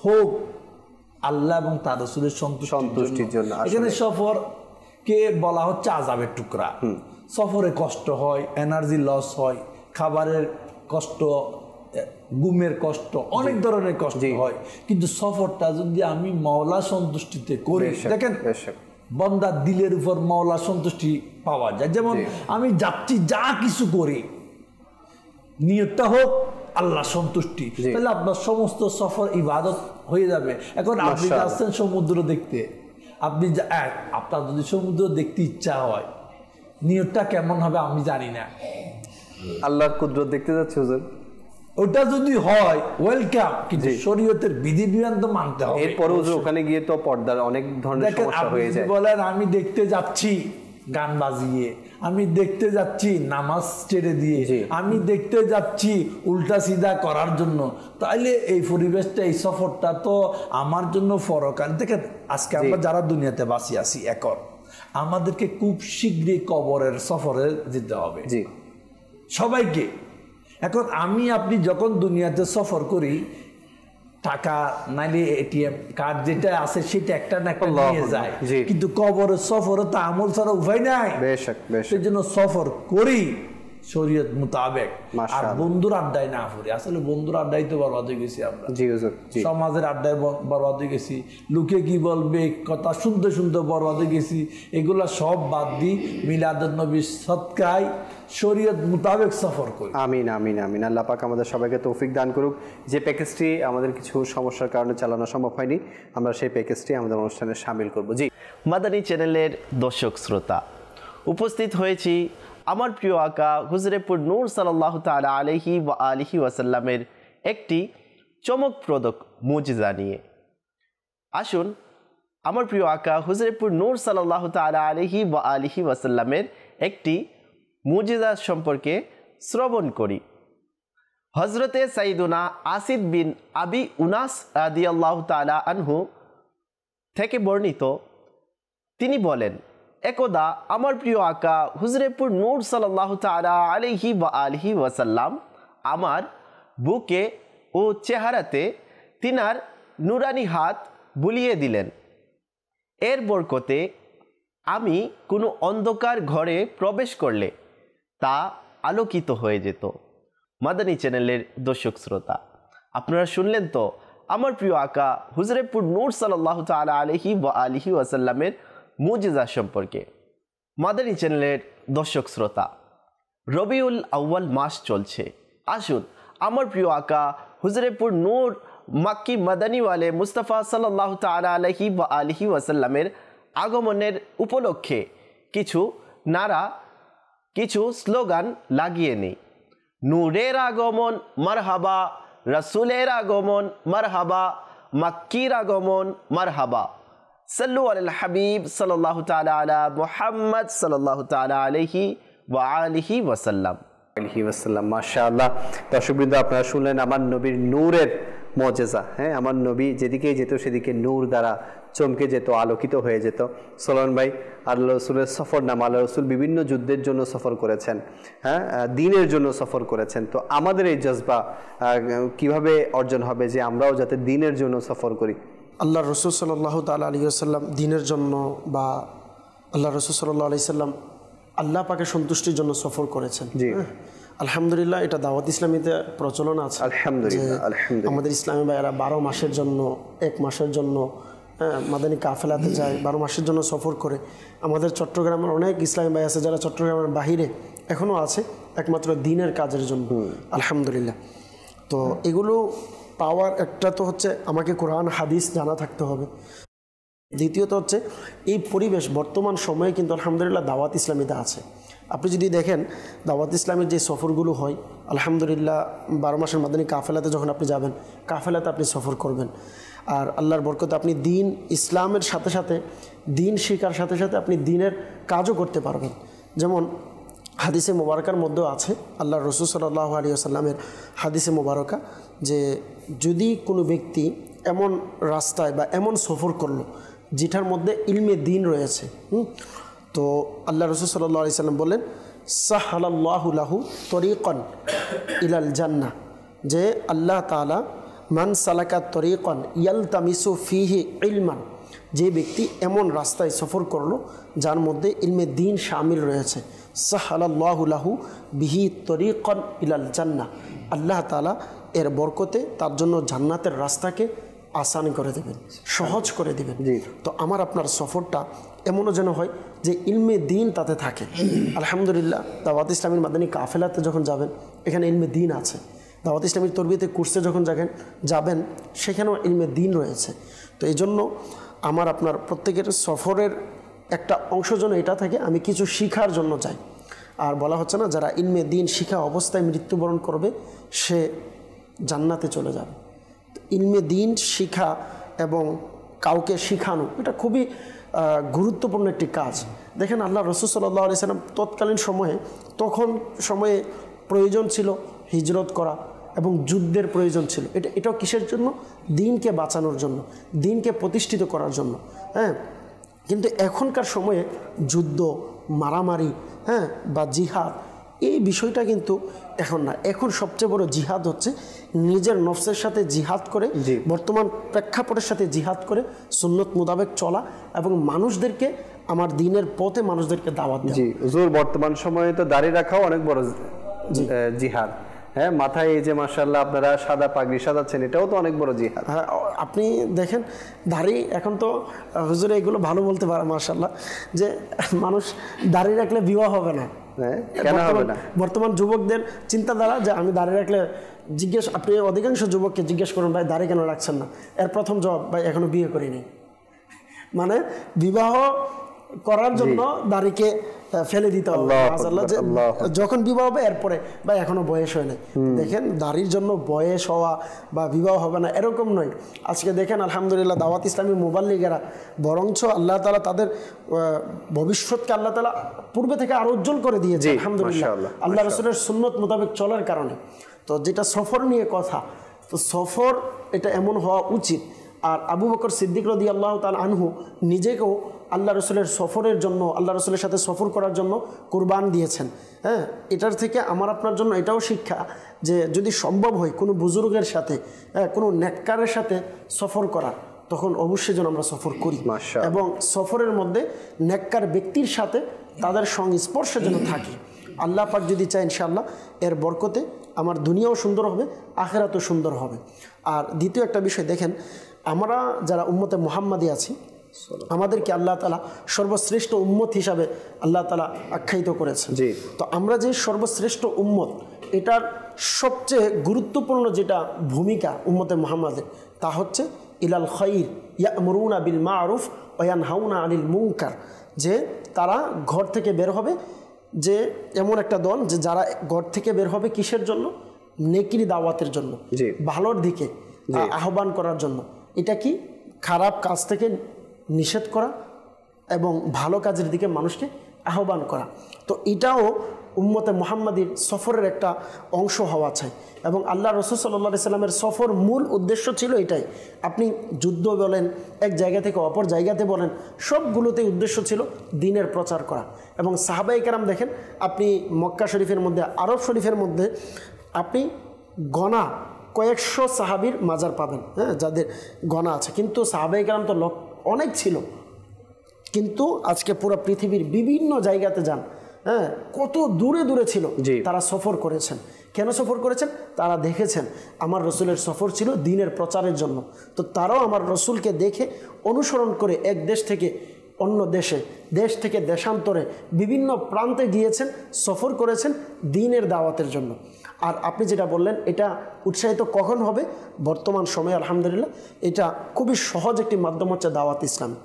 হোক আল্লাহ এবং তার রাসূলের সন্তুষ্টির জন্য। এখানে সফর কে বলা হচ্ছে আযাবের টুকরা। সফরে কষ্ট হয়, এনার্জি লস হয়, খাবারের কষ্ট, ঘুমের কষ্ট, অনেক ধরনের কষ্ট হয়, কিন্তু সফরটা যদি আমি মাওলা সন্তুষ্টিতে করি, দেখেন বান্দার দিলের উপর মাওলা সন্তুষ্টি পাওয়া যায়। যেমন আমি যাচ্ছি, যা কিছু করি নিয়তটা হোক আল্লাহ সন্তুষ্টি, তাহলে আপনার সমস্ত সফর ইবাদত হয়ে যাবে। এখন আপনি যাচ্ছেন সমুদ্র দেখতে, আপনার যদি সমুদ্র দেখতে ইচ্ছা হয়, নিয়তটা কেমন হবে আমি জানি না, আল্লাহর কুদরত দেখতে যাচ্ছে হুজুর, ওটা যদি হয় ওয়েলকাম, কিন্তু শরীয়তের বিধিবিধান তো মানতে হবে। এরপরও ওখানে গিয়ে তো পর্দার অনেক ধরনের সমস্যা হয়ে যায়। বলেন আমি দেখতে যাচ্ছি গান বাজিয়ে, আমি দেখতে যাচ্ছি নামাজ ছেড়ে দিয়ে, আমি দেখতে যাচ্ছি উল্টা সিধা করার জন্য, তাইলে এই পরিবেশটা, এই সফরটা তো আমার জন্য ফরক। আর দেখেন আজকে আমরা যারা দুনিয়াতে বাঁচি আছি এখন, আমাদেরকে খুব শীঘ্রই কবরের সফরে যেতে হবে সবাইকে। এখন আমি আপনি যখন দুনিয়াতে সফর করি, টাকা নাইলে এটিএম কার্ড যেটা আছে সেটা একটা না একটা নিয়ে যায়, কিন্তু কবরের সফরে তো আমল ছাড়া উপায় নাই। সেই জন্য সফর করি শরীয়ত মোতাবেক, আর বন্ধুর আড্ডায় না পড়ি। আসলে বন্ধুর আড্ডায় তো বরবাদ হয়ে গেছি আমরা, সমাজের আড্ডায় বরবাদ হয়ে গেছি, লোকে কি বলবে কথা শুনতে শুনতে বরবাদ হয়ে গেছি। এগুলা সব বাদ দিই, মিলাদুন নবী সদকায় শরীয়ত মোতাবেক সফর করি। আমিন আমিন আমিন। আল্লাহ পাক আমাদের সবাইকে তৌফিক দান করুক। যে প্যাকেজটি আমাদের কিছু সমস্যার কারণে চালানো সম্ভব হয়নি, আমরা সেই প্যাকেজটি আমাদের অনুষ্ঠানে শামিল করব। জি, মাদানী চ্যানেলের দর্শক শ্রোতা, উপস্থিত হয়েছি আমার প্রিয় আকা হুজুরেপুর নূর সাল্লাল্লাহু তাআলা আলাইহি ওয়া আলিহি ওয়াসাল্লামের একটি চমকপ্রদ মুজিজা নিয়ে। আসুন আমার প্রিয় আকা হুজুরেপুর নূর সাল্লাল্লাহু তাআলা আলাইহি ওয়া আলিহি ওয়াসাল্লামের একটি মুজিজা সম্পর্কে শ্রবণ করি। হজরতে সাইদুনা আসিদ বিন আবি উনাস রাদিয়াল্লাহু তাআলা আনহু থেকে বর্ণিত, তিনি বলেন, একদা আমার প্রিয় আকা হুজুরেপুর নূর সাল্লাল্লাহু তাআলা আলাইহি ওয়া আলিহি ওয়াসাল্লাম আমার বুকে ও চেহারাতে তিনার নুরানি হাত বুলিয়ে দিলেন। এর বরকতে আমি কোনো অন্ধকার ঘরে প্রবেশ করলে তা আলোকিত হয়ে যেত। মাদানী চ্যানেলের দর্শক শ্রোতা, আপনারা শুনলেন তো আমার প্রিয় আকা হুজুরেপুর নূর সাল্লাল্লাহু তাআলা আলাইহি ওয়া আলিহি ওয়াসাল্লামের মুজিজা সম্পর্কে। মাদানী চ্যানেলের দর্শক শ্রোতা, রবিউল আউয়াল মাস চলছে। আসুন আমার প্রিয় আকা হুজুরেপুর নূর মাক্কি মাদানী ওয়ালে মুস্তাফা সাল্লাল্লাহু তাআলা আলাইহি ওয়া আলিহি ওয়াসাল্লামের আগমনের উপলক্ষে কিছু নারা, কিছু স্লোগান লাগিয়ে নেই। নূরের আগমন মারহাবা, রাসূলের আগমন মারহাবা, মাক্কির আগমন মারহাবা, সাল্লু আলাল হাবিব সাল্লাল্লাহু তাআলা আলা মুহাম্মদ সাল্লাল্লাহু তাআলা আলাইহি ওয়া আলিহি ওয়াসাল্লাম। মাশাআল্লাহ। দর্শকবৃন্দ, আপনারা শুনলেন আমার নবীর নূরের মুজিজা। হ্যাঁ, আমার নবী যেদিকেই যেত সেদিকে নূর দ্বারা চমকে যেত, আলোকিত হয়ে যেত। সোলান ভাই, আল্লাহ রসুলের সফর নাম, আল্লাহ রসুল বিভিন্ন যুদ্ধের জন্য সফর করেছেন, হ্যাঁ, দিনের জন্য সফর করেছেন। তো আমাদের এই জজবা কিভাবে অর্জন হবে যে আমরাও যাতে দিনের জন্য সফর করি? আল্লাহ রসুল সাল্লাল্লাহু তাআলা আলাইহি ওয়াসাল্লাম দিনের জন্য, বা আল্লাহ রসুল সাল্লাল্লাহু আলাইহি সাল্লাম আল্লাহ পাকের সন্তুষ্টির জন্য সফর করেছেন। জি, আলহামদুলিল্লাহ, এটা দাওয়াত ইসলামীতে প্রচলন আছে। আলহামদুলিল্লাহ, আমাদের ইসলামী ভাইয়েরা 12 মাসের জন্য, 1 মাসের জন্য মাদানী কাফেলাতে যায়, 12 মাসের জন্য সফর করে। আমাদের চট্টগ্রামের অনেক ইসলামী ভাই আছে যারা চট্টগ্রামের বাহিরে এখনও আছে, একমাত্র দিনের কাজের জন্য। আলহামদুলিল্লাহ। তো এগুলো পাওয়ার একটা তো হচ্ছে আমাকে কোরআন হাদিস জানা থাকতে হবে, দ্বিতীয়ত হচ্ছে এই পরিবেশ বর্তমান সময়ে কিন্তু আলহামদুলিল্লাহ দাওয়াত ইসলামীতে আছে। আপনি যদি দেখেন দাওয়াত ইসলামের যে সফরগুলো হয়, আলহামদুলিল্লাহ 12 মাসের মাদানী কাফেলাতে যখন আপনি যাবেন, কাফেলাতে আপনি সফর করবেন, আর আল্লাহর বরকতে আপনি দিন ইসলামের সাথে সাথে, দিন শিখার সাথে সাথে আপনি দিনের কাজও করতে পারবেন। যেমন হাদিসে মোবারকার মধ্যেও আছে, আল্লাহ রসুল সাল্লাল্লাহু আলাইহি ওয়াসাল্লামের হাদিসে মোবারকা, যে যদি কোনো ব্যক্তি এমন রাস্তায় বা এমন সফর করলো যেটার মধ্যে ইলমে দিন রয়েছে, তো আল্লাহ রসুল সাল্লাল্লাহু আলাইহি ওয়াসাল্লাম বললেন, সাহালাল্লাহু লাহু তরিকান ইলাল জান্নাহ, যে আল্লাহ তাআলা মান সালাকা তরিকান ইয়ালতামিসু ফিহি ইলমান, যে ব্যক্তি এমন রাস্তায় সফর করলো যার মধ্যে ইলমে দিন শামিল রয়েছে, সাহালাল্লাহু লাহু বিহি তরিকান ইলাল জান্নাহ, আল্লাহ তাআলা এর বরকতে তার জন্য জান্নাতের রাস্তাকে আসান করে দেবেন, সহজ করে দেবেন। তো আমার আপনার সফরটা এমনও যেন হয় যে ইলমে দিন তাতে থাকে। আলহামদুলিল্লাহ, দাওয়াত ইসলামীর মাদানী কাফেলাতে যখন যাবেন, এখানে ইলমে দিন আছে। দাওয়াত ইসলামীর তরবিয়তে কোর্সে যখন যাবেন, সেখানেও ইলমে দিন রয়েছে। তো এই জন্য আমার আপনার প্রত্যেকের সফরের একটা অংশ যেন এটা থাকে, আমি কিছু শিখার জন্য যাই। আর বলা হচ্ছে না, যারা ইলমে দিন শিখা অবস্থায় মৃত্যুবরণ করবে সে জান্নাতে চলে যাবে। ইলমে দিন শিখা এবং কাউকে শিখানো এটা খুবই গুরুত্বপূর্ণ একটি কাজ। দেখেন আল্লাহ রাসূল সাল্লাল্লাহু আলাইহি সাল্লাম তৎকালীন সময়ে প্রয়োজন ছিল হিজরত করা এবং যুদ্ধের প্রয়োজন ছিল। এটাও কিসের জন্য? দিনকে বাঁচানোর জন্য, দিনকে প্রতিষ্ঠিত করার জন্য। হ্যাঁ, কিন্তু এখনকার সময়ে যুদ্ধ, মারামারি, হ্যাঁ, বা জিহাদ, এই বিষয়টা কিন্তু এখন না। এখন সবচেয়ে বড় জিহাদ হচ্ছে নিজের নফসের সাথে জিহাদ করে, বর্তমান প্রেক্ষাপটের সাথে জিহাদ করে সুন্নত মোতাবেক চলা এবং মানুষদেরকে আমার দিনের পথে মানুষদেরকে দাওয়াত দেওয়া। জি হুজুর, বর্তমান সময়ে তো দাড়ি রাখাও অনেক বড় জিহাদ। হ্যাঁ, মাথায় এই যে মাশাআল্লাহ আপনারা সাদা পাগড়ি সাজাচ্ছেন, এটাও তো অনেক বড় জিহাদ। হ্যাঁ, আপনি দেখেন দাড়ি এখন তো হুজুর এগুলো ভালো বলতে পারে মাশাআল্লাহ, যে মানুষ দাড়ি রাখলে বিবাহ হবে না। বর্তমান যুবকদের চিন্তাধারা যে আমি দাড়ি রাখলে আপনি অধিকাংশ যুবককে জিজ্ঞেস করুন ভাই দাড়ি কেন রাখছেন না, এর প্রথম জবাব ভাই এখনো বিয়ে করিনি। মানে বিবাহ করার জন্য দাড়িকে ফেলে দিতে হবে। যখন বিবাহ হবে এরপরে ভাই এখনো বয়স হয় না। দেখেন দাড়ির জন্য বয়স হওয়া বা বিবাহ হবে না এরকম নয়। আজকে দেখেন আলহামদুলিল্লাহ দাওয়াত ইসলামী মুবাল্লিগেরা বরঞ্চ আল্লাহ তাআলা তাদের ভবিষ্যৎকে আল্লাহ তাআলা পূর্বে থেকে আরো উজ্জ্বল করে দিয়েছে আলহামদুলিল্লাহ, আল্লাহ রাসূলের সুন্নত মোতাবেক চলার কারণে। তো যেটা সফর নিয়ে কথা, তো সফর এটা এমন হওয়া উচিত। আর আবু বকর সিদ্দিক রাদিয়াল্লাহু তাআলা আনহু নিজেকেও আল্লাহ রসুলের সফরের জন্য, আল্লাহ রসুলের সাথে সফর করার জন্য কুরবান দিয়েছেন। হ্যাঁ, এটার থেকে আমার আপনার জন্য এটাও শিক্ষা যে যদি সম্ভব হয় কোনো বুজুর্গের সাথে, কোনো নেককারের সাথে সফর করা, তখন অবশ্যই যেন আমরা সফর করি এবং সফরের মধ্যে নেককার ব্যক্তির সাথে তাদের সংস্পর্শে যেন থাকি। আল্লাহ পাক যদি চায় ইনশাআল্লাহ এর বরকতে আমার দুনিয়াও সুন্দর হবে, আখিরাতও সুন্দর হবে। আর দ্বিতীয় একটা বিষয় দেখেন, আমরা যারা উম্মতে মুহাম্মাদি আছি আমাদেরকে আল্লাহ তাআলা সর্বশ্রেষ্ঠ উম্মত হিসাবে আল্লাহ তাআলা আখ্যায়িত করেছেন। তো আমরা যে সর্বশ্রেষ্ঠ উম্মত, এটার সবচেয়ে গুরুত্বপূর্ণ যেটা ভূমিকা উম্মতে মুহাম্মাদের, তা হচ্ছে ইলাল খায়র ইয়ামুরুনা বিল মারুফ ওয়া ইয়ানহাউনা আনিল মুনকার, যে তারা ঘর থেকে বের হবে, যে এমন একটা দল যে যারা ঘর থেকে বের হবে কিসের জন্য? নেকির দাওয়াতের জন্য, ভালোর দিকে আহ্বান করার জন্য। এটা কি? খারাপ কাজ থেকে নিষেধ করা এবং ভালো কাজের দিকে মানুষকে আহ্বান করা। তো এটাও উম্মতে মুহাম্মাদির সফরের একটা অংশ হওয়া চাই। এবং আল্লাহ রাসূল সাল্লাল্লাহু আলাইহি সাল্লামের সফর মূল উদ্দেশ্য ছিল এটাই। আপনি যুদ্ধ বলেন, এক জায়গা থেকে অপর জায়গাতে বলেন, সবগুলোতে উদ্দেশ্য ছিল দ্বীনের প্রচার করা। এবং সাহাবায়ে কেরাম দেখেন, আপনি মক্কা শরীফের মধ্যে, আরব শরীফের মধ্যে আপনি গণা কয়েকশো সাহাবীর মাজার পাবেন, হ্যাঁ, যাদের গণা আছে। কিন্তু সাহাবায়ে কেরাম তো অনেক ছিল, কিন্তু আজকে পুরো পৃথিবীর বিভিন্ন জায়গাতে যান, হ্যাঁ, কত দূরে দূরে ছিল, তারা সফর করেছেন। কেন সফর করেছেন? তারা দেখেছেন আমার রসুলের সফর ছিল দ্বীনের প্রচারের জন্য। তো তারাও আমার রসুলকে দেখে অনুসরণ করে এক দেশ থেকে অন্য দেশে, দেশ থেকে দেশান্তরে বিভিন্ন প্রান্তে গিয়েছেন, সফর করেছেন দ্বীনের দাওয়াতের জন্য। আর আপনি যেটা বললেন, এটা উৎসাহিত কখন হবে? বর্তমান সময়ে আলহামদুলিল্লাহ এটা খুবই সহজ একটি মাধ্যম হচ্ছে দাওয়াত ইসলামী।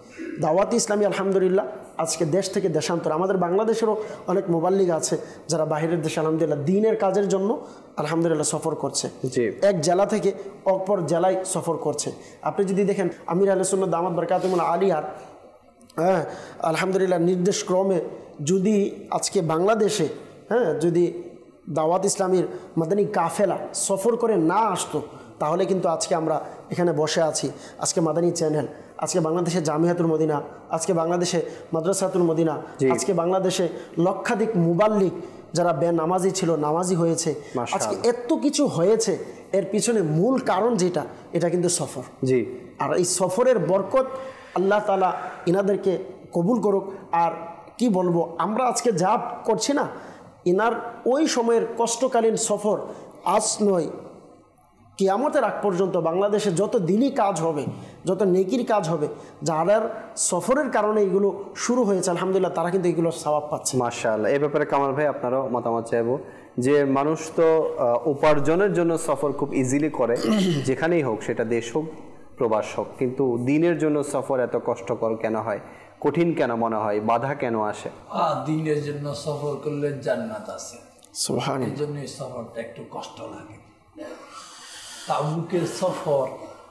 দাওয়াত ইসলামী আলহামদুলিল্লাহ আজকে দেশ থেকে দেশান্তর, আমাদের বাংলাদেশেরও অনেক মুবাল্লিগ আছে যারা বাইরের দেশে আলহামদুলিল্লাহ দ্বীনের কাজের জন্য আলহামদুলিল্লাহ সফর করছে, এক জেলা থেকে অপর জেলায় সফর করছে। আপনি যদি দেখেন আমির আহলে সুন্নাত দামাত বরকাতুহুল আলিয়ার, হ্যাঁ, আলহামদুলিল্লাহ নির্দেশ ক্রমে যদি আজকে বাংলাদেশে, হ্যাঁ, যদি দাওয়াত ইসলামীর মাদানী কাফেলা সফর করে না আসতো, তাহলে কিন্তু আজকে আমরা এখানে বসে আছি। আজকে মাদানী চ্যানেল, আজকে বাংলাদেশে জামিয়াতুল মদিনা, আজকে বাংলাদেশে মাদ্রাসাতুল মদিনা, আজকে বাংলাদেশে লক্ষাধিক মুবাল্লিগ যারা বেনামাজি ছিল নামাজি হয়েছে, আজকে এত কিছু হয়েছে। এর পিছনে মূল কারণ যেটা, এটা কিন্তু সফর। আর এই সফরের বরকত আল্লাহ তাআলা ইনাদেরকে কবুল করুক। আর কি বলবো, আমরা আজকে যা করছি না, ইনার ওই সময়ের কষ্টকালীন সফর আজ নয়, কিয়ামতের আগ পর্যন্ত বাংলাদেশে যত দিনই কাজ হবে, যত নেকির কাজ হবে, যারা সফরের কারণে এগুলো শুরু হয়েছে আলহামদুলিল্লাহ তারা কিন্তু এগুলো সওয়াব পাচ্ছে। মাশাআল্লাহ। এই ব্যাপারে কামাল ভাই আপনারও মতামত চাইবো, যে মানুষ তো উপার্জনের জন্য সফর খুব ইজিলি করে, যেখানেই হোক, সেটা দেশ হোক প্রবাস হোক, কিন্তু দিনের জন্য সফর এত কষ্টকর কেন হয়, কঠিন কেন মনে হয়, বাধা কেন আসে? দিনের জন্য সফর করলে জান্নাত আছে, সুবহানাল্লাহ, এই জন্য সফরটা একটু কষ্ট লাগে। তাবুকের সফর,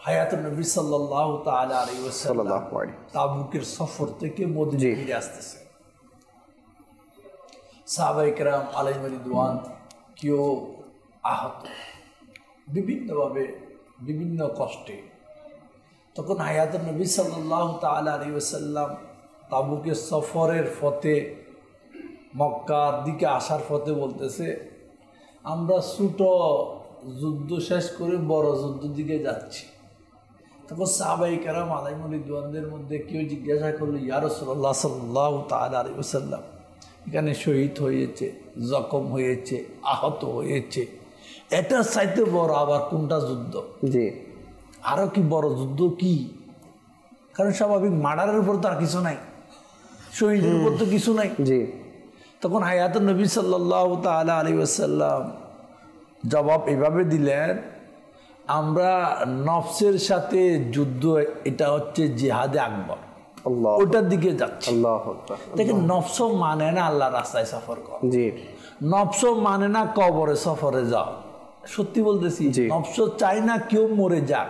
হায়াতুন নবী সাল্লাল্লাহু তাআলা আলাইহি ওয়াসাল্লাম তাবুকের সফর থেকে মদিনা ফিরে আসতেছে। সাহাবায়ে কেরাম আলাইহিম রিদওয়ান কেউ আহত বিভিন্নভাবে বিভিন্ন কষ্টে। তখন হায়াতুন নবী সাল্লাল্লাহু তাআলা আলাইহি ওয়াসাল্লাম তাবুকের সফরের পথে মক্কার দিকে আসার পথে বলতেছে, আমরা ছোট যুদ্ধ শেষ করে বড় যুদ্ধের দিকে যাচ্ছি। তখন সাহাবায়ে কেরাম আলাইহিম রিদওয়ানদের মধ্যে কেউ জিজ্ঞাসা করলো, ইয়া রাসূলুল্লাহ সাল্লাল্লাহু তাআলা আলাইহি ওয়াসাল্লাম, এখানে শহীদ হয়েছে, জখম হয়েছে, আহত হয়েছে, এটার চাইতে বড় আবার কোনটা যুদ্ধ? জি, আরো কি বড় যুদ্ধ কি? কারণ স্বাভাবিক মার্ডারের উপর তো আর কিছু নাই, শহীদের উপর তো কিছু নাই। জি। তখন হায়াতুন নবী সাল্লাল্লাহু তাআলা আলাইহি ওয়াসাল্লাম জবাব এভাবে দিলেন, আমরা নফসের সাথে যুদ্ধ, এটা হচ্ছে জিহাদে আকবর, ওটার দিকে যাচ্ছে। দেখেন, নফস মানে না আল্লাহ রাস্তায় সফর কর, নফস মানে না কবরে সফরে যাও। সত্যি বলতেছি, নফস চাই না কেউ মরে যাক,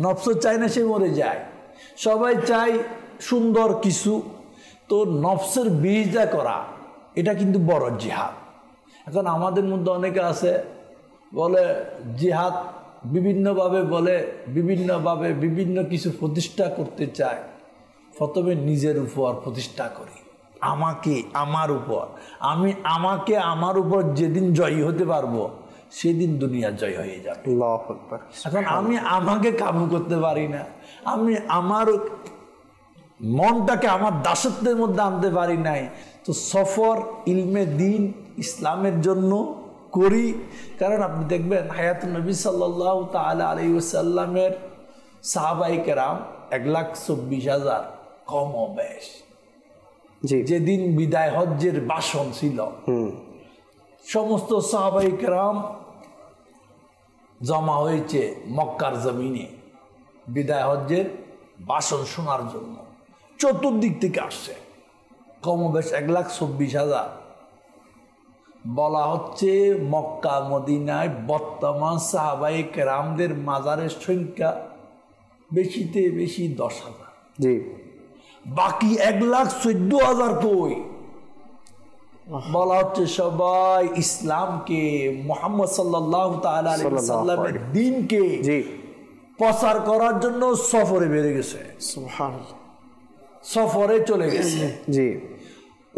নফস চাই না সে মরে যায়, সবাই চাই সুন্দর কিছু। তো নফসের বিরোধিতা করা এটা কিন্তু বড় জিহাদ। এখন আমাদের মধ্যে অনেকে আছে বলে জিহাদ বিভিন্নভাবে বলে, বিভিন্নভাবে বিভিন্ন কিছু প্রতিষ্ঠা করতে চায়। প্রথমে নিজের উপর প্রতিষ্ঠা করি, আমাকে আমার উপর, আমি আমাকে আমার উপর যেদিন জয়ী হতে পারবো সেদিন দুনিয়া জয় হয়ে যাবে। এখন আমি আমাকে কাবু করতে পারি না, আমি আমার মনটাকে আমার দাসত্বের মধ্যে আনতে পারি নাই। তো সফর ইলমে দিন ইসলামের জন্য করি। কারণ আপনি দেখবেন হায়াতুন নবী সাল্লাল্লাহু তাআলা আলাইহি ওয়াসাল্লামের সাহাবায়ে কেরাম 1,24,000 কম বেশ। যেদিন বিদায় হজ্জের ভাষণ ছিল, সমস্ত সাহাবায়ে কেরাম জমা হয়েছে মক্কার জমিনে বিদায় হজ্জের ভাষণ শোনার জন্য। চতুর্দিক থেকে আসছে কমবেশ 1,24,000। বলা হচ্ছে মক্কা মদিনায় বর্তমান সাহাবায়ে কেরামদের মাজারের সংখ্যা বেশিতে বেশি 10,000। জি, বাকি 1,14,000 কই? বলা হচ্ছে সবাই ইসলামকে, মুহাম্মদ সাল্লাল্লাহু তাআলা আলাইহি ওয়াসাল্লামের দ্বীনকে প্রচার করার জন্য সফরে বেরিয়ে গেছে। সুবহানাল্লাহ, সফরে চলে গেছে। জি,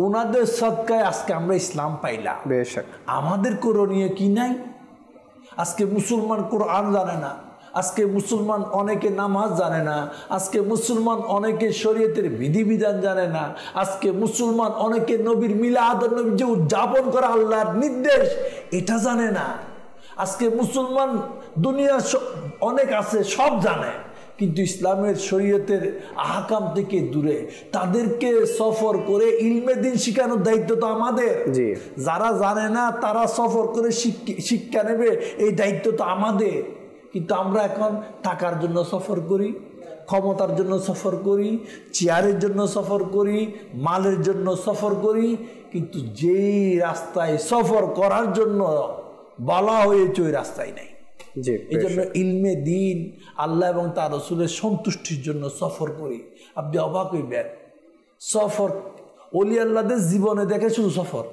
ওনাদের সদকায় আজকে আমরা ইসলাম পাইলাম। বেশক আমাদের করণীয় কি নাই? আজকে মুসলমান কোরআন জানে না, আজকে মুসলমান অনেকে নামাজ জানে না, আজকে মুসলমান অনেকে শরীয়তের বিধিবিধান জানে না, আজকে মুসলমান অনেকে নবীর মিলাদ নবী যে উদযাপন করা আল্লাহর নির্দেশ এটা জানে না। আজকে মুসলমান দুনিয়া অনেক আছে, সব জানে, কিন্তু ইসলামের শরীয়তের আহকাম থেকে দূরে। তাদেরকে সফর করে ইলমে দিন শিখানোর দায়িত্ব তো আমাদের। যারা জানে না তারা সফর করে শিক্ষা নেবে, এই দায়িত্ব তো আমাদের। কিন্তু আমরা এখন টাকার জন্য সফর করি, ক্ষমতার জন্য সফর করি, চেয়ারের জন্য সফর করি, মালের জন্য সফর করি, কিন্তু যেই রাস্তায় সফর করার জন্য বলা হয়েছে ওই রাস্তায় নাই। এই জন্য ইলমে দিন আল্লাহ এবং তার রাসূলের সন্তুষ্টির জন্য সফর করি। আপনি অবাক হইবেন, সফর ওলি আল্লাহদের জীবনে দেখে শুধু সফর,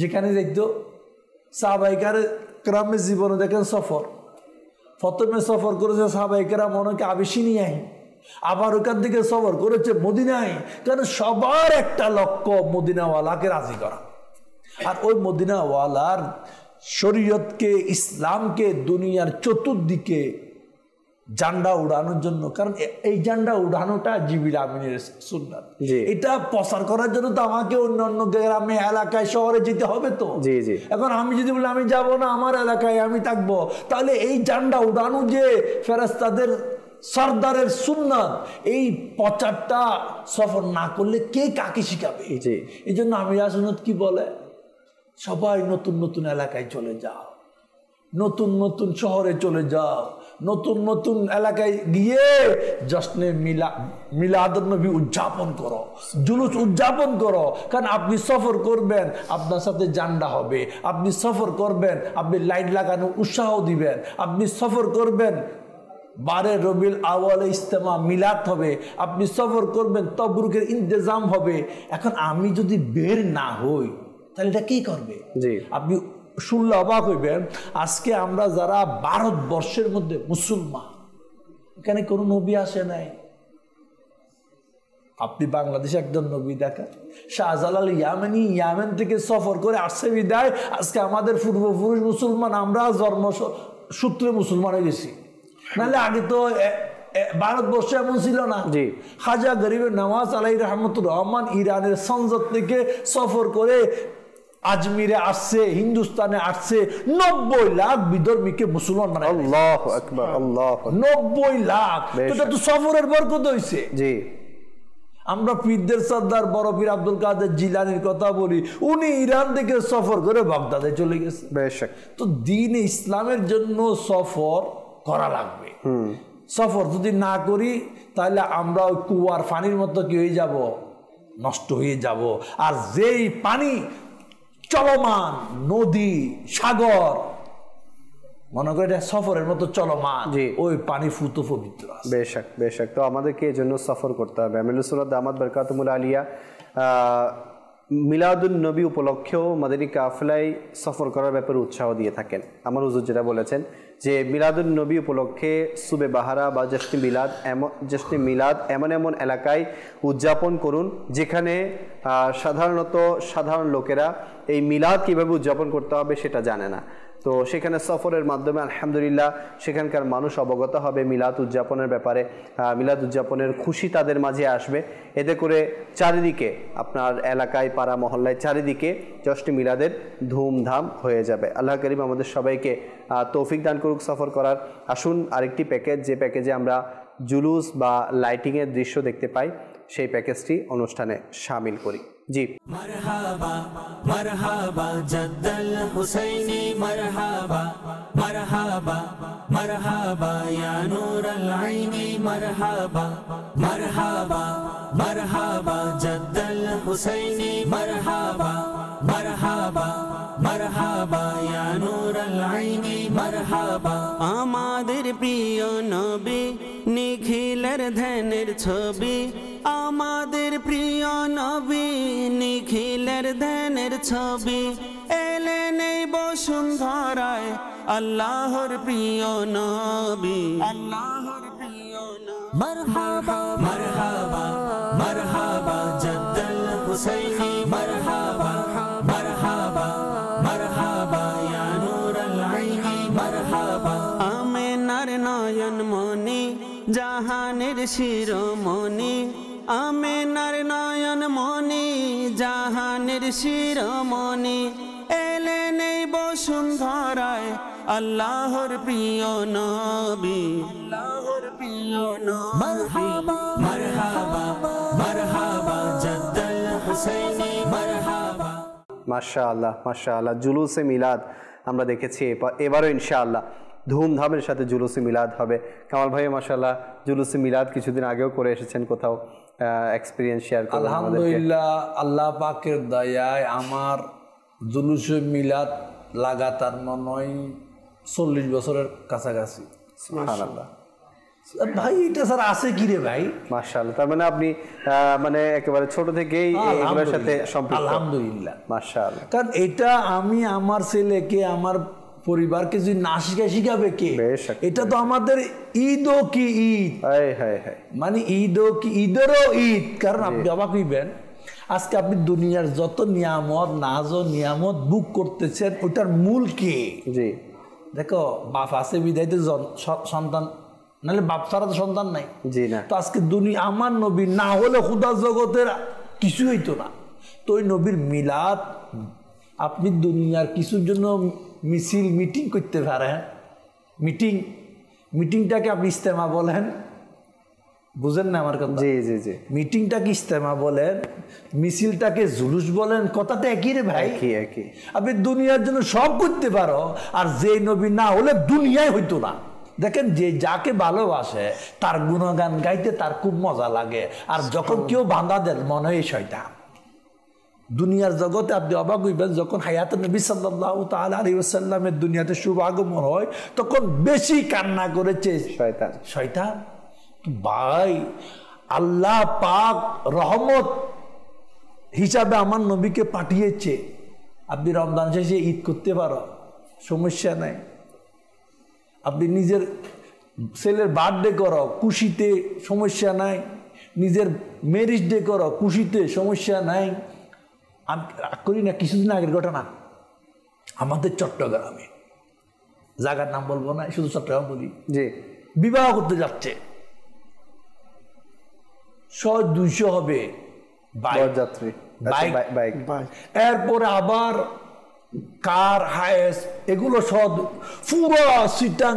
যেখানে দেখতো সাহাবায়ে কেরামের জীবনে দেখেন সফর। প্রথমে সফর করেছে সাহাবায়ে কেরাম অনেকে আবিসিনিয়ায়, আবার ওখান থেকে সফর করেছে মদিনায়। কারণ সবার একটা লক্ষ্য মদিনাওয়ালাকে রাজি করা, আর ওই মদিনাওয়ালার শরীয়তকে ইসলামকে দুনিয়ার চতুর্দিকে ঝান্ডা উড়ানোর জন্য। কারণ এই ঝান্ডা উড়ানোটা জিবরিল আমিনের সুন্নাত, এটা প্রচার করার জন্য তো আমাকে অন্য অন্য গ্রামে এলাকায় শহরে যেতে হবে। তো এখন আমি যদি বলি আমি যাব না, আমার এলাকায় আমি থাকবো, তাহলে এই ঝান্ডা উড়ানো যে ফেরেশতাদের সরদারের সুন্নাত, এই প্রচারটা সফর না করলে কে কাকে শিখাবে? এই জন্য আমির সুন্নাত কি বলে, সবাই নতুন নতুন এলাকায় চলে যাও, নতুন নতুন শহরে চলে যাও, নতুন নতুন এলাকায় গিয়ে জশ্নে মিলাদুন নবী উদযাপন করো, জুলুস উদযাপন করো। কারণ আপনি সফর করবেন, আপনার সাথে জান্ডা হবে। আপনি সফর করবেন, আপনি লাইট লাগানোর উৎসাহ দিবেন। আপনি সফর করবেন, 12 রবিউল আউয়ালে ইজতেমা মিলাদ হবে। আপনি সফর করবেন, তবরুকের ইন্তজাম হবে। এখন আমি যদি বের না হই তাহলে এটা কি করবে? আপনি শুনলে অবাক হইবেন, আজকে আমরা যারা ভারতবর্ষের মধ্যে মুসলমান, এখানে কোনো নবী আসে নাই। আপনি বাংলাদেশে একজন নবী দেখেন, শাহজালাল ইয়ামেনি, ইয়ামেন থেকে সফর করে আসছে বিদায় আজকে আমাদের পূর্বপুরুষ মুসলমান, আমরা জন্ম সূত্রে মুসলমান হয়ে গেছি। নাহলে আগে তো ভারতবর্ষে এমন ছিল না। খাজা গরিব নওয়াজ আলাইহি রহমতুর রহমান ইরানের সঞ্জত থেকে সফর করে আজমিরে আসছে, হিন্দুস্তানে আসছে, 90 লাখ বিধর্মীকে মুসলমান বানায়। আল্লাহু আকবার, আল্লাহু আকবার, 90 লাখ। এটা তো সফরের বরকত হইছে। জি, আমরা পীরদের সর্দার বড় পীর আব্দুল কাদের জিলানির কথা বলি, উনি ইরান থেকে সফর করে বাগদাদে চলে গেছে। বেশক। তো দ্বীন ইসলামের জন্য সফর করা লাগবে। সফর যদি না করি তাহলে আমরা ওই কুয়ার পানির মতো কি হয়ে যাব, নষ্ট হয়ে যাব। আর যেই পানি চলমান, নদী, সাগর, মনে করে এটা সফরের মতো চলমান, ওই পানি ফুত পবিত্র। বেশক, বেশক। তো আমাদেরকে এই জন্য সফর করতে হবে। আমিনুল সুন্নাত দামাত বরকাতুল আলিয়া মিলাদুন নবী উপলক্ষেও মাদানী কাফেলায় সফর করার ব্যাপারে উৎসাহ দিয়ে থাকেন। আমার হুজুর যেটা বলেছেন যে মিলাদুন নবী উপলক্ষে সুবে বাহারা বা জশ্নে মিলাদ এমন এমন এলাকায় উদযাপন করুন যেখানে সাধারণত সাধারণ লোকেরা এই মিলাদ কীভাবে উদযাপন করতে হবে সেটা জানে না। তো সেখানে সফরের মাধ্যমে আলহামদুলিল্লাহ সেখানকার মানুষ অবগত হবে মিলাদ উদযাপনের ব্যাপারে, মিলাদ উদযাপনের খুশি তাদের মাঝে আসবে। এতে করে চারিদিকে আপনার এলাকায়, পাড়া মহল্লায় চারিদিকে জশ্নে মিলাদের ধুমধাম হয়ে যাবে। আল্লাহ করিম আমাদের সবাইকে তৌফিক দান করুক সফর করার। আসুন আরেকটি প্যাকেজ, যে প্যাকেজে আমরা জুলুস বা লাইটিংয়ের দৃশ্য দেখতে পাই, সেই প্যাকেজটি অনুষ্ঠানে শামিল করি। জি, মারহাবা মারহাবা জাদ্দাল হুসাইনি, মারহাবা মারহাবা মারহাবা ইয়া নূরাল আইনি, মারহাবা মারহাবা মারহাবা জাদ্দাল হুসাইনি, মারহাবা মারহাবা মারহাবা ইয়া নূরাল আইনি, মারহাবা। আমাদের প্রিয় নবী নিখিলের ধ্যানের ছবি, আমাদের প্রিয় নবী নিখিলের ধ্যানের ছবি, এলেন এই বসুন্ধরায় আল্লাহর প্রিয় নবী, আল্লাহর প্রিয় নবী। মারহাবা মারহাবা মারহাবা জাদ্দাল হুসাইনি, মারহাবা মারহাবা মারহাবা ইয়া নূরাল আইনি, মারহাবা। আমেনার নয়ন মনি জাহানের শিরোমণি, আমেনার নয়ন মনি জাহানের শিরোমণি, এলেন এই বসুন্ধরায় আল্লাহর প্রিয় নবী, আল্লাহর প্রিয় নবী। মারহাবা মারহাবা মারহাবা জাদ্দাল হুসাইনি, মারহাবা। মাশাআল্লাহ মাশাআল্লাহ। জুলুসে মিলাদ আমরা দেখেছি, এবারও ইনশাআল্লাহ ধুমধামের সাথে জুলুসে মিলাদ হবে। কামাল ভাই মাশাআল্লাহ জুলুসে মিলাদ কিছুদিন আগেও করে এসেছেন, কোথাও এক্সপিরিয়েন্স শেয়ার করুন। আলহামদুলিল্লাহ, আল্লাহ পাকের দয়ায় আমার জুলুসে মিলাদ লাগাতার মনে হয় 40 বছরের কাছাকাছি। সুবহানাল্লাহ ভাই, এটা স্যার আছে কি রে ভাই? মাশাআল্লাহ। তার মানে আপনি মানে একেবারে ছোট থেকেই এগুলোর সাথে সম্পৃক্ত। আলহামদুলিল্লাহ মাশাআল্লাহ। কারণ এটা আমি আমার ছেলেকে, আমার পরিবারকে যদি না শিখাবে কে? এটা তো আমাদের ঈদও কি ঈদ, মানে ঈদও কি ঈদেরও ঈদ। কারণ আপনি অবাক হইবেন, আজকে আপনি দুনিয়ার যত নিয়ামত, নাজ ও নিয়ামত বুক করতেছেন, ওটার মূল কে? জি, দেখো বাপ আছে বিদায় তো সন্তান, নাহলে বাপ ছাড়া তো সন্তান নাই। জি না। তো আজকে দুনিয়া আমার নবী না হলে খুদা জগতের কিছু হইতো না। তো ওই নবীর মিলাদ আপনি দুনিয়ার কিছুর জন্য মিছিল মিটিং করতে পারেন, মিটিংটাকে আপনি ইস্তেমা বলেন, বুঝেন না আমার কথা? জি জি জি, মিটিংটাকে ইস্তেমা বলেন, মিছিলটাকে জুলুস বলেন, কথা তো একই রে ভাই। একই একই। আপনি দুনিয়ার জন্য সব করতে পারো, আর যে নবী না হলে দুনিয়ায় হইতো না। দেখেন, যে যাকে ভালোবাসে তার গুণগান গাইতে তার খুব মজা লাগে, আর যখন কেউ বাধা দেন মনে হয় শয়তান। দুনিয়ার জগতে আপনি অবাক হইবেন, যখন হায়াতুন নবী সাল্লাল্লাহু তাআলা আলাইহি ওয়াসাল্লামের দুনিয়াতে শুভ আগমন হয়, তখন বেশি কান্না করেছে শয়তান। শয়তান। ভাই, আল্লাহ পাক রহমত হিসাবে আমার নবীকে পাঠিয়েছে। আপনি রমজান শেষে ঈদ করতে পারো, সমস্যা নাই। আপনি নিজের ছেলের বার্থডে করো খুশিতে, সমস্যা নাই। নিজের ম্যারেজ ডে করো খুশিতে, সমস্যা নাই। আমি করি না, কিছুদিন আগের ঘটনা আমাদের চট্টগ্রামে, জায়গার নাম বলবো না, শুধু চট্টগ্রাম বলি। জি, বিবাহ করতে যাচ্ছে, 100-200 হবে বরযাত্রী, বাইক। এরপরে আবার কার, হায়েস, এগুলো সব পুরো সিটাং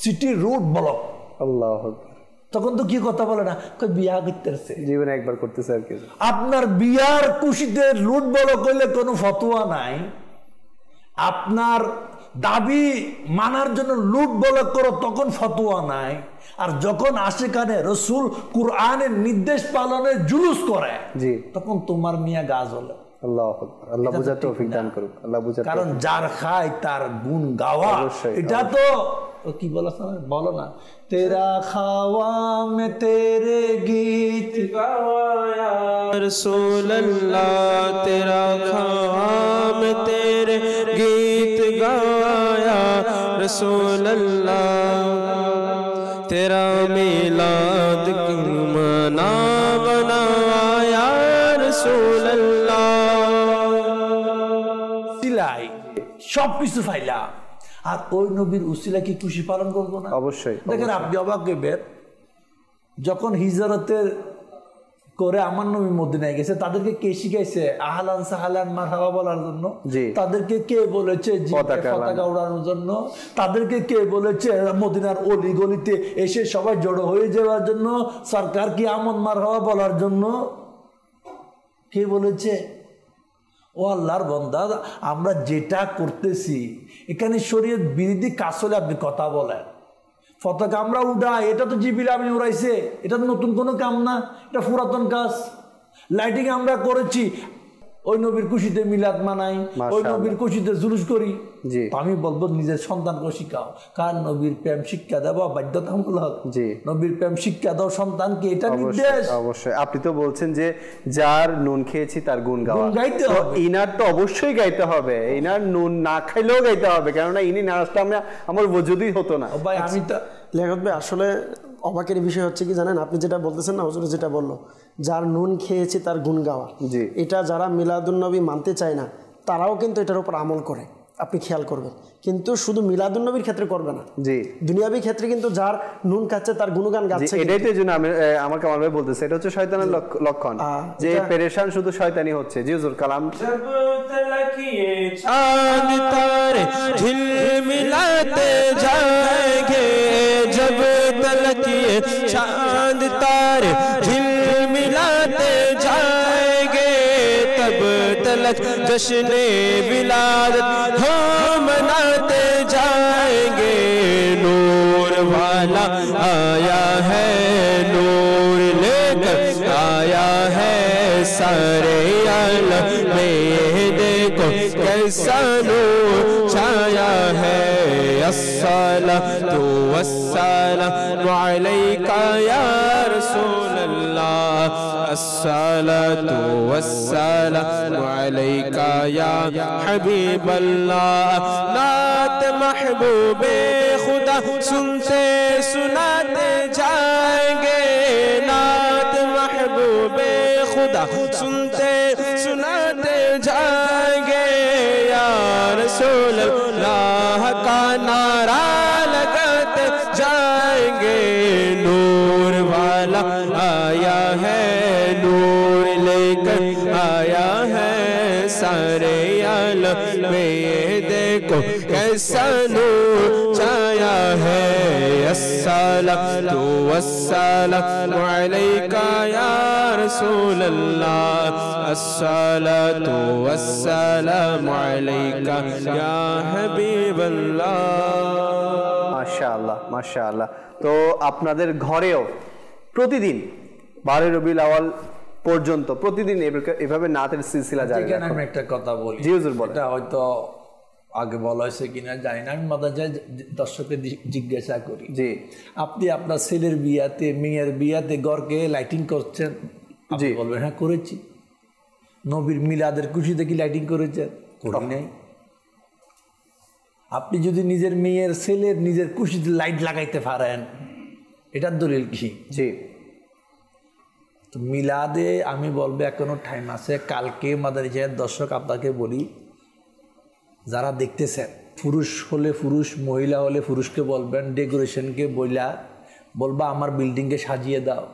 সিটি রোড ব্লক। আল্লাহ, তখন তো কি কথা বলে না, বিয়া করতেছে, জীবনে একবার করতেছে আর কি। আপনার বিয়ার খুশিতে রোড ব্লক হইলে কোনো ফতোয়া নাই। আপনার দাবি মানার জন্য লুট বলক করো, তখন ফতোয়া নাই। আর যখন আশিকানে রসুল কুরআনের নির্দেশ পালনে জুলুস করে, জি, তখন তোমার মিয়া গাছ হলো। আল্লাহ, আল্লাহ বুঝার তৌফিক দান করুক, আল্লাহ বুঝার। কারণ যার খায় তার গুণ গাওয়া, এটা তো কি বলো না, তেরা খাওয়া মে তেরে গীত গাওয়া রসূলুল্লাহ, তেরা খাওয়া মে তেরে गीत गाया रसूलल्लाह, तेरा मिलाद मना बनाया रसूलल्लाह। সিলাই সব কিছু ফাইলা, আর ওই নবীর উসিলা কি খুশি পালন করবো না? অবশ্যই। দেখেন, আপনি অবাক হইবেন, যখন হিজরতের করে আমার নবী মদিনায় গেছে, তাদেরকে কে শিখাইছে আহলান সাহলান মারহাবা বলার জন্য? তাদেরকে কে বলেছে পতাকা উড়ানোর জন্য? তাদেরকে কে বলেছে মদিনার অলি গলিতে এসে সবাই জড়ো হয়ে যাওয়ার জন্য, সরকার কি আমদ মারহাবা বলার জন্য? কে বলেছে? ও আল্লাহর বান্দা, আমরা যেটা করতেছি এখানে শরীয়ত বিরোধী কাজ হলে আপনি কথা বলেন। পতাকা আমরা উড়াই, এটা তো জিবিল আমিন উড়াইছে, এটা তো নতুন কোনো কাম না, এটা পুরাতন কাজ। লাইটিং আমরা করেছি, ওই নবীর খুশিতে মিলাদ মানাই, ওই নবীর খুশিতে জুলুস করি। আমি বলবো নিজের সন্তানকে শিখাও, কার নবীর প্রেম শিক্ষা দেওয়া বাধ্যতামূলক। নবীর প্রেম শিক্ষা দাও সন্তানকে, এটা নির্দেশ। অবশ্যই। আপনি তো বলছেন যে যার নুন খেয়েছি তার গুণ গাইতে হবে, ইনার তো অবশ্যই গাইতে হবে, ইনার নুন না খাইলেও গাইতে হবে, কেননা ইনি না আসলে আমার বজুদই হতো না। ভাই আমি তো লিয়াকত ভাই, আসলে অবাকের বিষয় হচ্ছে কি জানেন, আপনি যেটা বলতেছেন না, হুজুর যেটা বললো, যার নুন খেয়েছে তার গুণ গাওয়া, এটা যারা মিলাদুন্নবী মানতে চায় না তারাও কিন্তু এটার উপর আমল করে, আপনি খেয়াল করবেন। কিন্তু শুধু মিলাদুন্নবীর ক্ষেত্রে করবে না, দুনিয়াবী ক্ষেত্রে কিন্তু যার নুন খাচ্ছে তার গুণগান গাচ্ছে। এটাই তো জন্য আমার কামাল ভাই বলতেছে, এটা হচ্ছে শয়তানের লক্ষণ, যে পেরেশান শুধু শয়তানি হচ্ছে। জি হুজুর, কালাম। चांद तारे झिलमिलाते जाएंगे, जब तलक ये चांद तारे झिलमिलाते जाएंगे, तब तलक जश्ने विलादत हो मनाते जाएंगे। नूर वाला आया है, नूर लेकर आया है, सारे आलम में देखो कैसा नूर छाया है। अस्सलातु वस्सलामु अलैका या रसूल अल्लाह, अस्सलातु वस्सलामु अलैका या हबीब अल्लाह। नात महबूबे खुदा सुनते सुनाते जाएंगे, नात महबूबे खुदा सुनते सुनाते जाएंगे, या रसूल अल्लाह का नारा लगाते जाएंगे। नूर वाला आया है, नूर लेकर आया है, सारे आलम में ये देखो कैसा नूर छाया है। अस्सलातु वस्सलामु अलैका या रसूलल्लाह अस्सलातु वस्सलामु अलैका या हबीबल्लाह। মাশাআল্লাহ মাশাআল্লাহ। তো আপনাদের ঘরেও প্রতিদিন 12 রবিউল আউয়াল পর্যন্ত প্রতিদিন এভাবে নাতের সিলসিলা জারি রাখেন? আমি একটা কথা বলি, জি হুজুর বলেন। এটা হয়তো আগে বলা হয়েছে কিনা জানি না, আমি মাদ্রাসায় দর্শকদের জিজ্ঞাসা করি, জি আপনি আপনার ছেলের বিয়াতে মেয়ের বিয়াতে ঘরকে লাইটিং করছেন? জি বলবেন হ্যাঁ করেছি। নবীর মিলাদের খুশিতে কি লাইটিং করেছেন? করি নাই। আপনি যদি নিজের মেয়ের ছেলের নিজের খুশিতে লাইট লাগাইতে পারেন, এটার দলিল কি? জি তো মিলাদে আমি বলবো এখনো টাইম আছে। কালকে মাদারিসাহের দর্শক আপনাকে বলি, যারা দেখতেছেন, পুরুষ হলে পুরুষ, মহিলা হলে পুরুষকে বলবেন, ডেকোরেশনকে বলবা আমার বিল্ডিংকে সাজিয়ে দাও,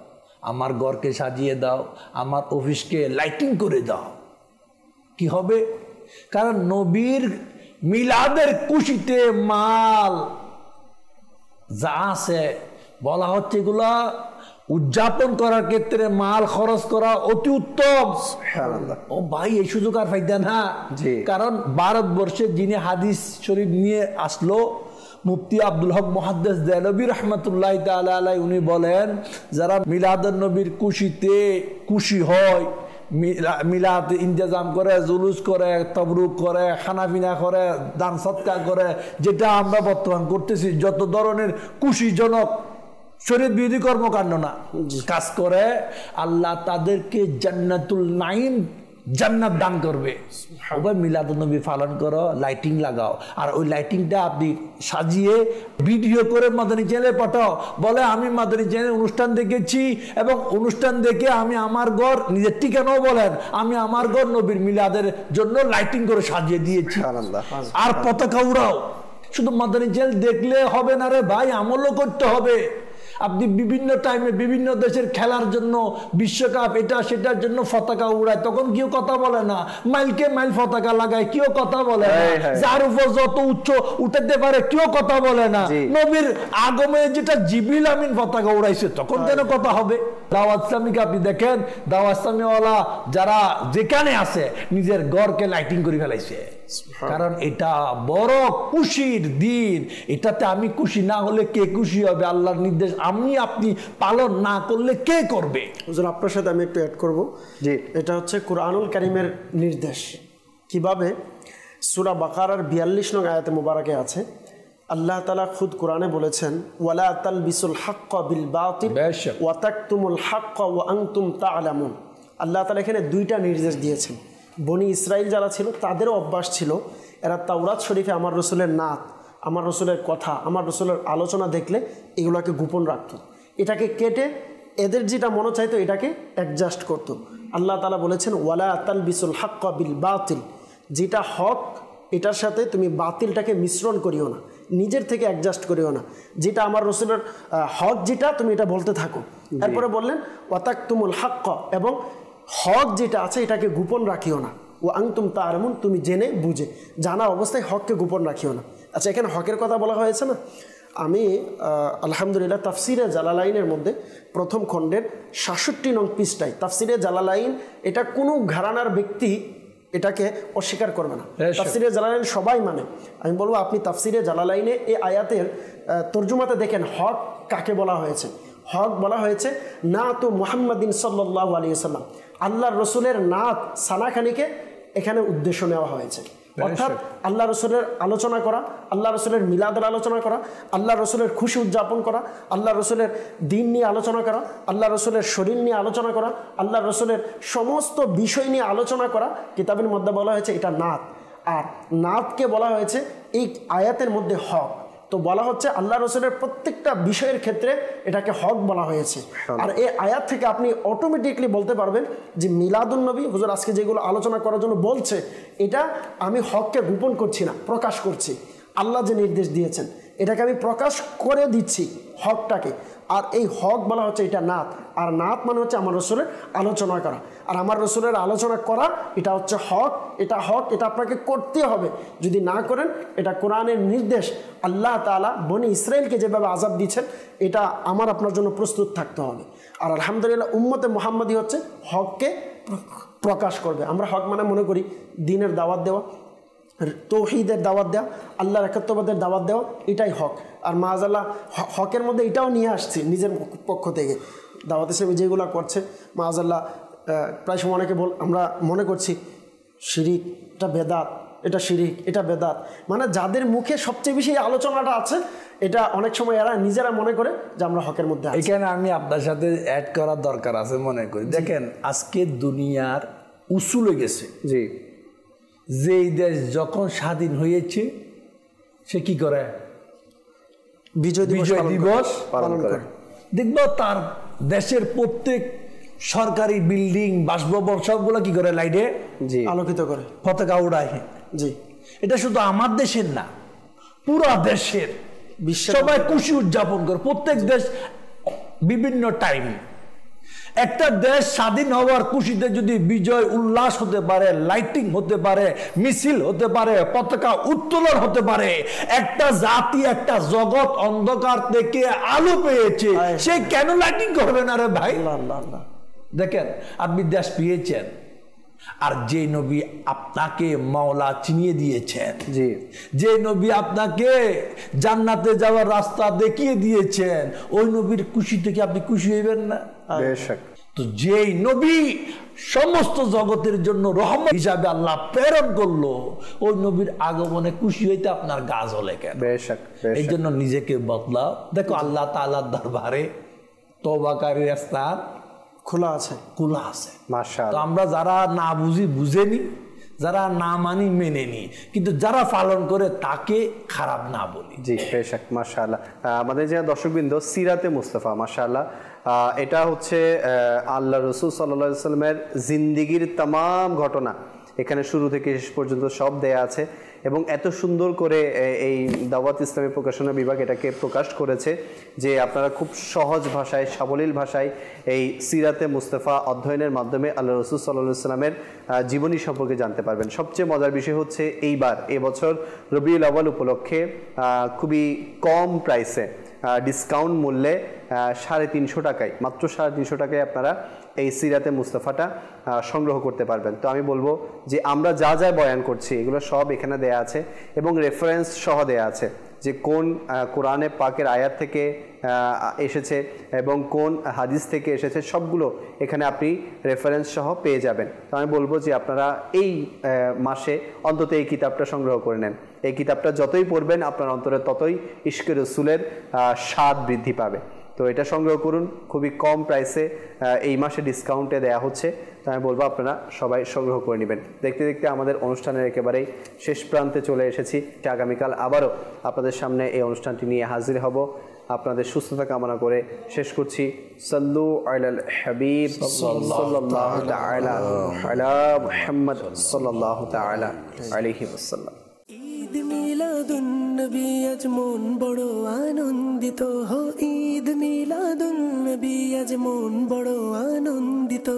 আমার ঘরকে সাজিয়ে দাও, আমার অফিসকে লাইটিং করে দাও। কি হবে? কারণ নবীর মিলাদের খুশিতে মাল যা আছে বলা হচ্ছে এগুলা উদযাপন করার ক্ষেত্রে মাল খরচ করা অতি উত্তম। ও ভাই এই সুযোগ আর ফাইদা না, কারণ ভারতবর্ষে যিনি হাদিস শরীফ নিয়ে আসলো মুফতি আব্দুল হক মুহাদ্দিস দেহলভী রাহমাতুল্লাহি তাআলা আলাইহি, উনি বলেন যারা মিলাদুন নবীর খুশিতে খুশি হয়, মিলাদ ইন্তজাম করে, জুলুস করে, তবরুক করে, খানাপিনা করে, দান সৎকার করে, যেটা আমরা বর্তমান করতেছি, যত ধরনের খুশিজনক শরীয়ত বিরোধী কর্মকাণ্ড না কাজ করে, আল্লাহ তাদেরকে জান্নাতুল নাঈম জান্নাত দান করবে। ওই মিলাদুন নবী পালন করো, লাইটিং লাগাও, আর ওই লাইটিংটা আপনি সাজিয়ে ভিডিও করে মাদানী চ্যানেলে পাঠাও, বলে আমি মাদানী চ্যানেলে অনুষ্ঠান দেখেছি এবং অনুষ্ঠান দেখে আমি আমার ঘর, নিজের ঠিকানাও বলেন, আমি আমার ঘর নবীর মিলাদের জন্য লাইটিং করে সাজিয়ে দিয়েছি। আর পতাকা উড়াও। শুধু মাদানী চ্যানেল দেখলে হবে না রে ভাই, আমলও করতে হবে। আপনি বিভিন্ন টাইমে বিভিন্ন দেশের খেলার জন্য, বিশ্বকাপ এটা সেটার জন্য পতাকা উড়ায়, তখন কেউ কথা বলে না। মাইলকে মাইল পতাকা লাগায়, কেউ কথা বলে না। যার উপর যত উচ্চ উঠাতে পারে কেউ কথা বলে না। নবীর আগমে যেটা জিবরিল আমিন পতাকা উড়াইছে, তখন কেন কথা হবে? দাওয়াত ইসলামীকে আপনি দেখেন, দাওয়াত ইসলামীওয়ালা যারা যেখানে আছে নিজের ঘরকে লাইটিং করে ফেলাইছে, কারণ এটা বড় খুশির দিন। এটাতে আমি খুশি না হলে কে খুশি হবে? আল্লাহর নির্দেশ আমি আপনি পালন না করলে কে করবে? হুজুর আপনার সাথে আমি একটু অ্যাড করব, যে এটা হচ্ছে কুরআনুল কারীমের নির্দেশ। কিভাবে? সূরা বাকারার 42 নং আয়াতে মুবারাকে আছে, আল্লাহ তাআলা খুদ কোরআনে বলেছেন, ওয়ালা তালবিসুল হাক্কা বিল বাতিল ওয়া তাকতুমুল হাক্কা ওয়া আনতুম তা'লামুন। আল্লাহ তাআলা এখানে দুইটা নির্দেশ দিয়েছেন। বনি ইসরাইল যারা ছিল তাদেরও অভ্যাস ছিল, এরা তাওরাত শরীফে আমার রসুলের নাত, আমার রসুলের কথা, আমার রসুলের আলোচনা দেখলে এগুলোকে গোপন রাখত, এটাকে কেটে এদের যেটা মনে চাইতো এটাকে অ্যাডজাস্ট করত। আল্লাহ তাআলা বলেছেন ওয়ালা তালবিসুল হাক্কা বিল বাতিল, যেটা হক এটার সাথে তুমি বাতিলটাকে মিশ্রণ করিও না, নিজের থেকে অ্যাডজাস্ট করিও না। যেটা আমার রসুলের হক যেটা তুমি এটা বলতে থাকো। তারপরে বললেন ওয়াতাকতুমুল হাক্কা, এবং হক যেটা আছে এটাকে গোপন রাখিও না। ও আনতুম তা'লামুন, তুমি জেনে বুঝে জানা অবস্থায় হককে গোপন রাখিও না। আচ্ছা, এখানে হকের কথা বলা হয়েছে না, আমি আলহামদুলিল্লাহ তাফসিরে জালালাইনের মধ্যে প্রথম খণ্ডের 66 নং পৃষ্ঠায়, তাফসিরে জালালাইন এটা কোনো ঘরানার ব্যক্তি এটাকে অস্বীকার করবে না, তাফসিরে জালালাইন সবাই মানে। আমি বলবো আপনি তাফসিরে জালালাইনে এই আয়াতের তর্জুমাতে দেখেন হক কাকে বলা হয়েছে। হক বলা হয়েছে নাত মুহাম্মাদিন সাল্লাল্লাহু আলাইহি ওয়াসাল্লাম, আল্লাহর রসুলের নাত সানাখানিকে এখানে উদ্দেশ্য নেওয়া হয়েছে। অর্থাৎ আল্লাহ রসুলের আলোচনা করা, আল্লাহ রসুলের মিলাদের আলোচনা করা, আল্লাহ রসুলের খুশি উদযাপন করা, আল্লাহ রসুলের দিন নিয়ে আলোচনা করা, আল্লাহ রসুলের শরীর নিয়ে আলোচনা করা, আল্লাহ রসুলের সমস্ত বিষয় নিয়ে আলোচনা করা, কিতাবের মধ্যে বলা হয়েছে এটা নাত। আর নাতকে বলা হয়েছে এই আয়াতের মধ্যে হক। তো বলা হচ্ছে আল্লাহ রসুলের প্রত্যেকটা বিষয়ের ক্ষেত্রে এটাকে হক বলা হয়েছে। আর এই আয়াত থেকে আপনি অটোমেটিকলি বলতে পারবেন যে মিলাদুন নবী হুজুর আজকে যেগুলো আলোচনা করার জন্য বলছে, এটা আমি হককে গোপন করছি না, প্রকাশ করছি। আল্লাহ যে নির্দেশ দিয়েছেন এটাকে আমি প্রকাশ করে দিচ্ছি হকটাকে। আর এই হক বলা হচ্ছে এটা নাত, আর নাত মানে হচ্ছে আমার রসুলের আলোচনা করা, আর আমার রসুলের আলোচনা করা এটা হচ্ছে হক। এটা হক, এটা আপনাকে করতে হবে। যদি না করেন, এটা কোরআনের নির্দেশ। আল্লাহ তাআলা বনি ইসরাইলকে যেভাবে আযাব দিচ্ছেন, এটা আমার আপনার জন্য প্রস্তুত থাকতে হবে। আর আলহামদুলিল্লাহ উম্মতে মুহাম্মাদি হচ্ছে হককে প্রকাশ করবে। আমরা হক মানে মনে করি দিনের দাওয়াত দেওয়া, তৌহিদের দাওয়াত দেওয়া, আল্লাহর একাত্মবাদের দাওয়াত দেওয়া, এটাই হক। আর মাআযাল্লাহ হকের মধ্যে এটাও নিয়ে আসছি নিজের পক্ষ থেকে। দাওয়াত হিসেবে যেগুলো করছে মাআযাল্লাহ, প্রায় সময় অনেকে আমরা মনে করছি শিরিক, এটা বেদাত, এটা শিরিক, এটা বেদাত। মানে যাদের মুখে সবচেয়ে বেশি আলোচনাটা আছে, এটা অনেক সময় এরা নিজেরা মনে করে যে আমরা হকের মধ্যে আছি। এখানে আমি আপনার সাথে অ্যাড করার দরকার আছে মনে করি। দেখেন, আজকে দুনিয়ার উসুল হয়ে গেছে জি, যেই দেশ যখন স্বাধীন হয়েছে সে কি করে? বিজয় দিবস পালন করে। দেখবো তার দেশের প্রত্যেক সরকারি বিল্ডিং, বাসভবন সবগুলো কি করে? লাইটে আলোকিত করে, পতাকা উড়ায়। জি, এটা শুধু আমার দেশের না, পুরো দেশের সবাই খুশি উদযাপন করে। প্রত্যেক দেশ বিভিন্ন টাইম। একটা দেশ স্বাধীন হওয়ার খুশিতে যদি বিজয় উল্লাস হতে পারে, লাইটিং হতে পারে, মিছিল হতে পারে, পতাকা উত্তোলন হতে পারে, একটা জাতি, একটা জগৎ অন্ধকার থেকে আলো পেয়েছে, সে কেন লাইটিং করবে না রে ভাই? দেখেন, আপনি দেশ পেয়েছেন, আর যে নবী আপনাকে মাওলা চিনিয়ে দিয়েছেন, যে নবী আপনাকে জান্নাতে যাওয়ার রাস্তা দেখিয়ে দিয়েছেন, ওই নবীর খুশি থেকে আপনি খুশি হইবেন না? তো যেই নবী সমস্ত জগতের জন্য রহমত হিসাবে আল্লাহ প্রেরণ করলো, ওই নবীর আগমনে খুশি হইতে আপনার গা জ্বলে কেন? এই জন্য নিজেকে বদলাও। দেখো, আল্লাহ তাআলার দরবারে তওবাকারীর স্থান খোলা আছে, খোলা আছে। তো আমরা যারা না বুঝি বুঝেনি, যারা না মানি মেনে নি, কিন্তু যারা পালন করে তাকে খারাপ না বলি। জি, বেশক, মাশাআল্লাহ। আমাদের যে দর্শকবৃন্দ, সিরাতে মুস্তাফা, মাশাআল্লাহ, এটা হচ্ছে আল্লাহ রসুল সাল্লাল্লাহু আলাইহি ওয়াসাল্লামের জিন্দিগির তামাম ঘটনা এখানে শুরু থেকে শেষ পর্যন্ত সব দেয়া আছে, এবং এত সুন্দর করে এই দাওয়াত ইসলামী প্রকাশনা বিভাগ এটাকে প্রকাশ করেছে যে আপনারা খুব সহজ ভাষায়, সাবলীল ভাষায় এই সিরাতে মুস্তাফা অধ্যয়নের মাধ্যমে আল্লাহ রসুল সাল্লাল্লাহু আলাইহি ওয়াসাল্লামের জীবনী সম্পর্কে জানতে পারবেন। সবচেয়ে মজার বিষয় হচ্ছে এবছর রবিউল আউয়াল উপলক্ষে খুবই কম প্রাইসে, ডিসকাউন্ট মূল্যে 350 টাকায়, মাত্র 350 টাকায় আপনারা এই সিরাতে মুস্তাফাটা সংগ্রহ করতে পারবেন। তো আমি বলবো যে আমরা যা যা বয়ান করছি এগুলো সব এখানে দেয়া আছে, এবং রেফারেন্স সহ দেয়া আছে যে কোন কোরআনে পাকের আয়াত থেকে এসেছে এবং কোন হাদিস থেকে এসেছে, সবগুলো এখানে আপনি রেফারেন্স সহ পেয়ে যাবেন। তো আমি বলবো যে আপনারা এই মাসে অন্তত এই কিতাবটা সংগ্রহ করে নেন। এই কিতাবটা যতই পড়বেন আপনার অন্তরে ততই ইশকে রসুলের স্বাদ বৃদ্ধি পাবে। তো এটা সংগ্রহ করুন, খুবই কম প্রাইসে এই মাসে ডিসকাউন্টে দেয়া হচ্ছে। তো আমি বলবো আপনারা সবাই সংগ্রহ করে নেবেন। দেখতে দেখতে আমাদের অনুষ্ঠানের একেবারেই শেষ প্রান্তে চলে এসেছি। আগামীকাল আবারও আপনাদের সামনে এই অনুষ্ঠানটি নিয়ে হাজির হব। আপনাদের সুস্থতা কামনা করে শেষ করছি। সাল্লু আলাল হাবিব সাল্লাল্লাহু তাআলা আলা মুহাম্মদ সাল্লাল্লাহু তাআলা আলাইহি ওয়াসাল্লাম। ঈদ মিলাদুন নবী আজ মন বড় আনন্দিত হো, ঈদ মিলাদুন নবী আজ মন বড় আনন্দিত।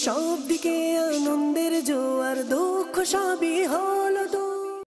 সব দিকে আনন্দের জোয়ার, দুঃখ সবই হয়